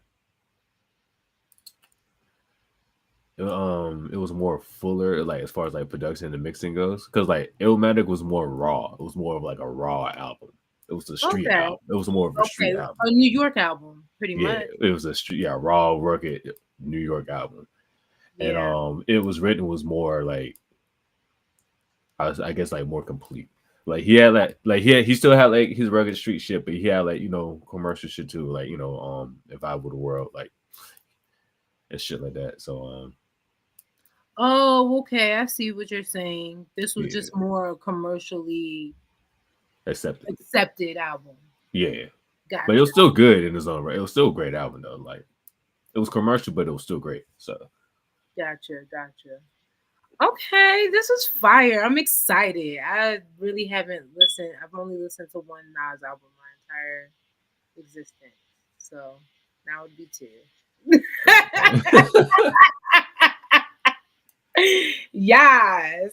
S2: it was more fuller, like as far as like production and mixing goes, because like Illmatic was more raw. It was more of like a raw album. It was a street
S1: Okay.
S2: album. It was more of a
S1: Okay.
S2: street album.
S1: A New York album, pretty
S2: Yeah,
S1: much.
S2: it was a street, yeah, raw, rugged New York album, and
S1: Yeah.
S2: it was written was more like I guess like more complete. Like he had he still had like his rugged street shit, but he had like commercial shit too, like if I were the world, like and shit like that. So
S1: Oh, okay. I see what you're saying. This was
S2: yeah,
S1: just more commercially
S2: accepted.
S1: accepted album.
S2: Yeah, but it
S1: Gotcha.
S2: was still good in his own right. It was still a great album though. Like it was commercial, but it was still great. So
S1: Gotcha. Gotcha. Okay, this is fire. I'm excited. I really haven't listened. I've only listened to one Nas album my entire existence. So now would be two. Yes.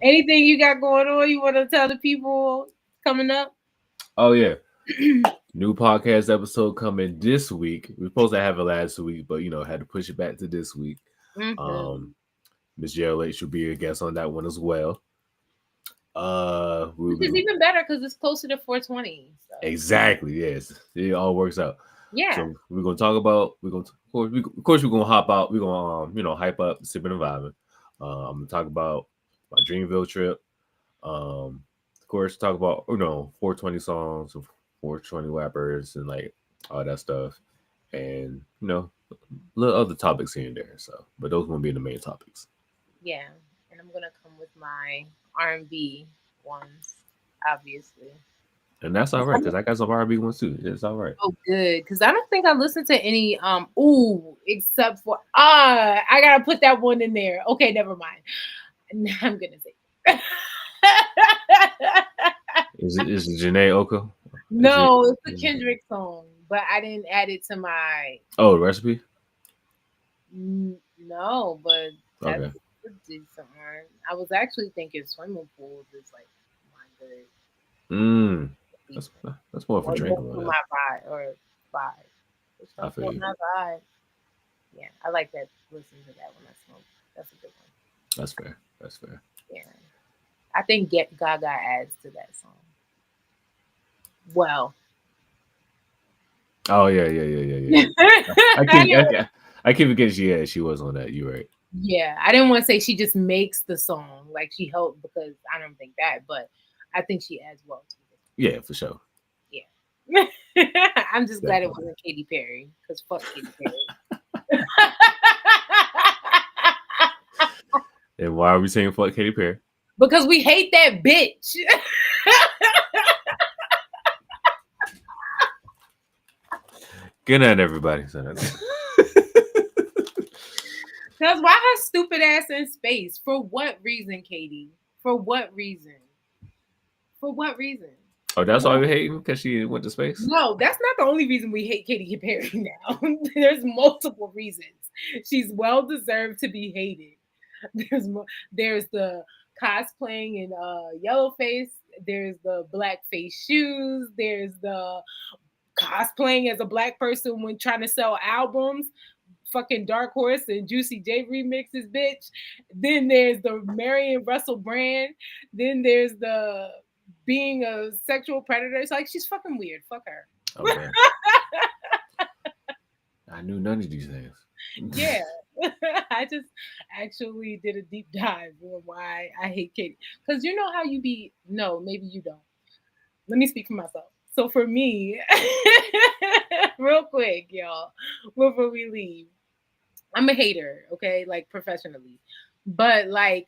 S1: Anything you got going on you want to tell the people coming up?
S2: oh yeah, new podcast episode coming this week. We were supposed to have it last week, but had to push it back to this week.
S1: Mm-hmm.
S2: Um, Miss JLA should be a guest on that one as well. We'll
S1: Which is
S2: be
S1: even better because it's closer to 420. So
S2: exactly yes, it all works out.
S1: yeah.
S2: So we're gonna talk about of course we're gonna hop out. We're gonna hype up sipping and vibing. I'm gonna talk about my Dreamville trip. Of course, talk about 420 songs, 420 rappers, and like all that stuff, and little other topics here and there. So, but those won't be the main topics.
S1: Yeah. And I'm gonna come with my R&B ones, obviously.
S2: And that's all right because I got some R&B ones too. It's all right.
S1: Oh, good. Because I don't think I listened to any except for I gotta put that one in there. Okay, never mind. I'm gonna say
S2: Is it Janae Oka? Is it?
S1: no, it's a Kendrick song, but I didn't add it to my
S2: Oh, the recipe.
S1: no, but that's
S2: Okay.
S1: a decent one. I was actually thinking swimming pools is like my good
S2: Mm. That's
S1: decent.
S2: that's more for
S1: Or just
S2: drinking
S1: for
S2: one.
S1: my vibe or vibe. Which
S2: I
S1: one
S2: feel
S1: for
S2: you.
S1: my vibe? Yeah, I like that. Listen to that when I smoke. That's a good one.
S2: That's fair. That's fair.
S1: Yeah, I think Get Gaga adds to that song. Well,
S2: Oh yeah. I
S1: I
S2: keep
S1: didn't,
S2: I keep forgetting she was on that. You right.
S1: yeah, I didn't want to say she just makes the song like she helped because I don't think that, but I think she adds well to
S2: Yeah, for sure.
S1: it. Yeah, I'm just glad it
S2: Definitely.
S1: wasn't Katy Perry because fuck Katy Perry.
S2: And why are we saying fuck Katy Perry?
S1: Because we hate that bitch.
S2: Good night, everybody. So
S1: Because why her stupid ass in space? For what reason, Katie? For what reason? For what reason?
S2: oh, that's why we hating because she went to space.
S1: No, that's not the only reason we hate Katy Perry now. There's multiple reasons. She's well deserved to be hated. There's the cosplaying in yellow face. There's the black face shoes. There's the cosplaying as a black person when trying to sell albums. Fucking Dark Horse and Juicy J remixes, bitch. Then there's the Marion Russell brand. Then there's the being a sexual predator. It's like she's fucking weird. Fuck her.
S2: Okay. I knew none of these things.
S1: Yeah. I just actually did a deep dive on why I hate Katie. Because you know how you be, no, maybe you don't. Let me speak for myself. So for me, real quick, y'all, before we leave, I'm a hater, okay, like professionally. But like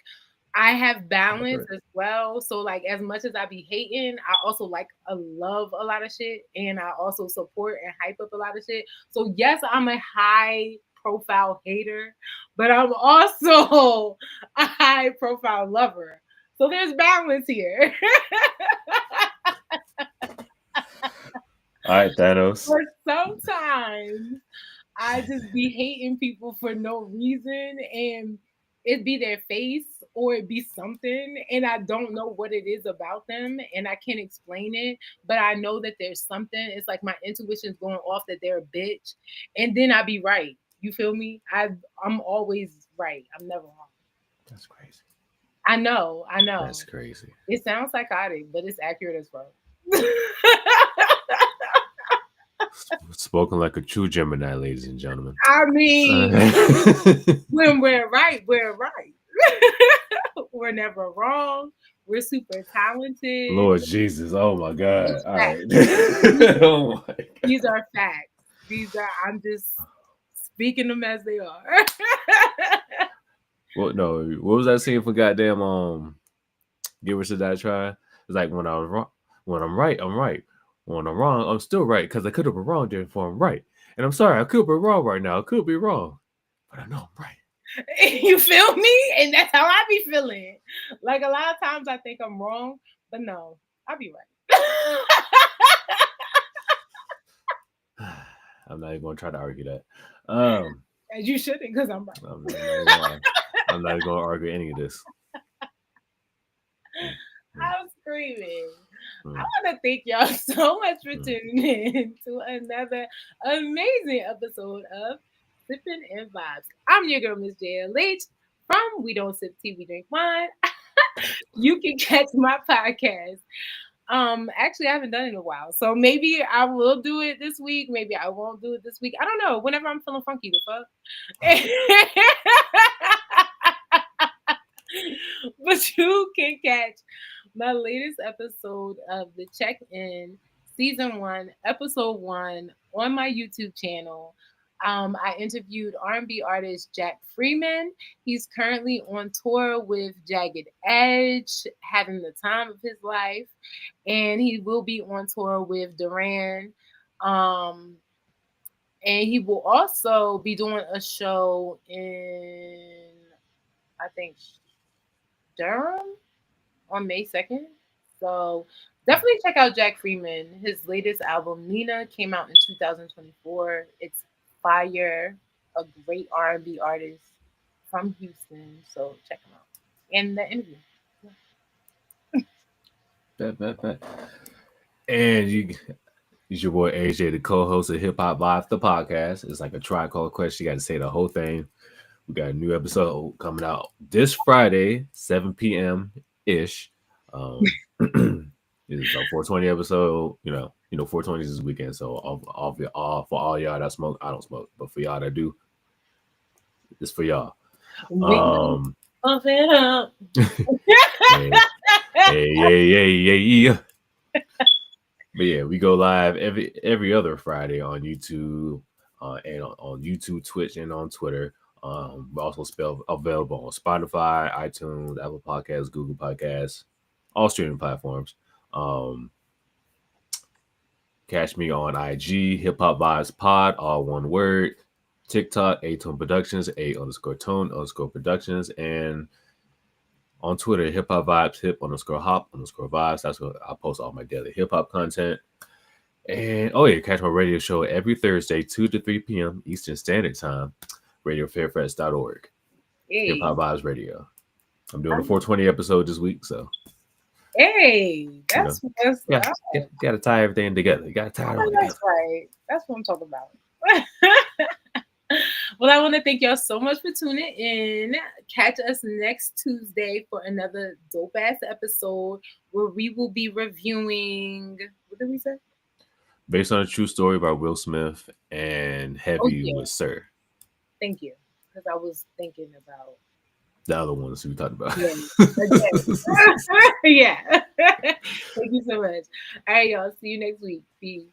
S1: I have balance
S2: Okay.
S1: as well. So like as much as I be hating, I also like love a lot of shit and I also support and hype up a lot of shit. So yes, I'm a high profile hater, but I'm also a high profile lover. So there's balance here.
S2: All right, Thanos.
S1: But sometimes I just be hating people for no reason and it be their face or it be something and I don't know what it is about them and I can't explain it, but I know that there's something. It's like my intuition's going off that they're a bitch and then I be right. You feel me? I'm always right. I'm never wrong.
S2: That's crazy.
S1: I know. I know.
S2: That's crazy.
S1: It sounds psychotic, but it's accurate as fuck.
S2: Spoken like a true Gemini, ladies and gentlemen.
S1: I mean,
S2: Lord
S1: when we're right, we're right. We're never wrong. We're super talented.
S2: Jesus. Oh my God.
S1: It's
S2: All
S1: facts.
S2: right.
S1: These,
S2: Oh my
S1: these
S2: God.
S1: are facts. These are, I'm just speaking them as they are.
S2: What no, what was that scene for goddamn Give Us a Die Try? It's like when I was wrong, when I'm right, I'm right. When I'm wrong, I'm still right because I could have been wrong therefore I'm right. And I'm sorry, I could be wrong right now. I could be wrong. But I know I'm right.
S1: You feel me? And that's how I be feeling. Like a lot of times I think I'm wrong, but no, I'll be right.
S2: I'm not even gonna try to argue that. Um
S1: As you shouldn't, because I'm right.
S2: I'm not even gonna argue any of this. Mm, mm,
S1: I'm screaming. I
S2: mm,
S1: want to thank y'all so much for
S2: mm.
S1: tuning in to another amazing episode of Sippin Vibes. I'm your girl, Miss JLH from We Don't Sip Tea, We Drink Wine. You can catch my podcast. Actually, I haven't done it in a while, so maybe I will do it this week. Maybe I won't do it this week. I don't know. Whenever I'm feeling funky, the fuck. But you can catch my latest episode of the Check In Season 1, Episode 1 on my YouTube channel. I interviewed R&B artist Jack Freeman. He's currently on tour with Jagged Edge, having the time of his life, and he will be on tour with Duran. Um, and he will also be doing a show in, I think, Durham on May 2nd. So definitely check out Jack Freeman. His latest album, Nina, came out in 2024. It's fire, a great R&B artist from Houston. So check him out. And the interview.
S2: Bet. And it's your boy AJ, the co-host of Hip Hop Vibes, the podcast. It's like a tri-call question. You got to say the whole thing. We got a new episode coming out this Friday, 7 p.m. ish. It's a 420 episode. You know, 420 is this weekend. So all for all y'all that smoke, I don't smoke, but for y'all that do, it's for y'all.
S1: We
S2: Um,
S1: love it.
S2: hey. But yeah, we go live every other Friday on YouTube, and on YouTube, Twitch, and on Twitter. We're also available on Spotify, iTunes, Apple Podcasts, Google Podcasts, all streaming platforms. Um, Catch me on IG, Hip Hop Vibes Pod, all one word. TikTok, A-Tone Productions, A_Tone_Productions, and on Twitter, Hip Hop Vibes, hip_hop_vibes. That's where I post all my daily hip hop content. And oh yeah, catch my radio show every Thursday, 2 to 3 p.m. Eastern Standard Time, radiofairfax.org. Hip
S1: Hey,
S2: Hop Vibes Radio. I'm doing a 420 episode this week, so
S1: hey,
S2: you know,
S1: that's
S2: yeah, got to tie everything together. You got to tie it all
S1: that's
S2: together.
S1: right. That's what I'm talking about. Well, I want to thank y'all so much for tuning in. Catch us next Tuesday for another dope ass episode where we will be reviewing. What did we say?
S2: Based on a true story by Will Smith and
S1: Oh
S2: Heavy
S1: yeah,
S2: with Sir.
S1: thank you. Because I was thinking about
S2: The other ones we talked about.
S1: yeah, again. Yeah. Thank you so much. All right, y'all. See you next week. Peace.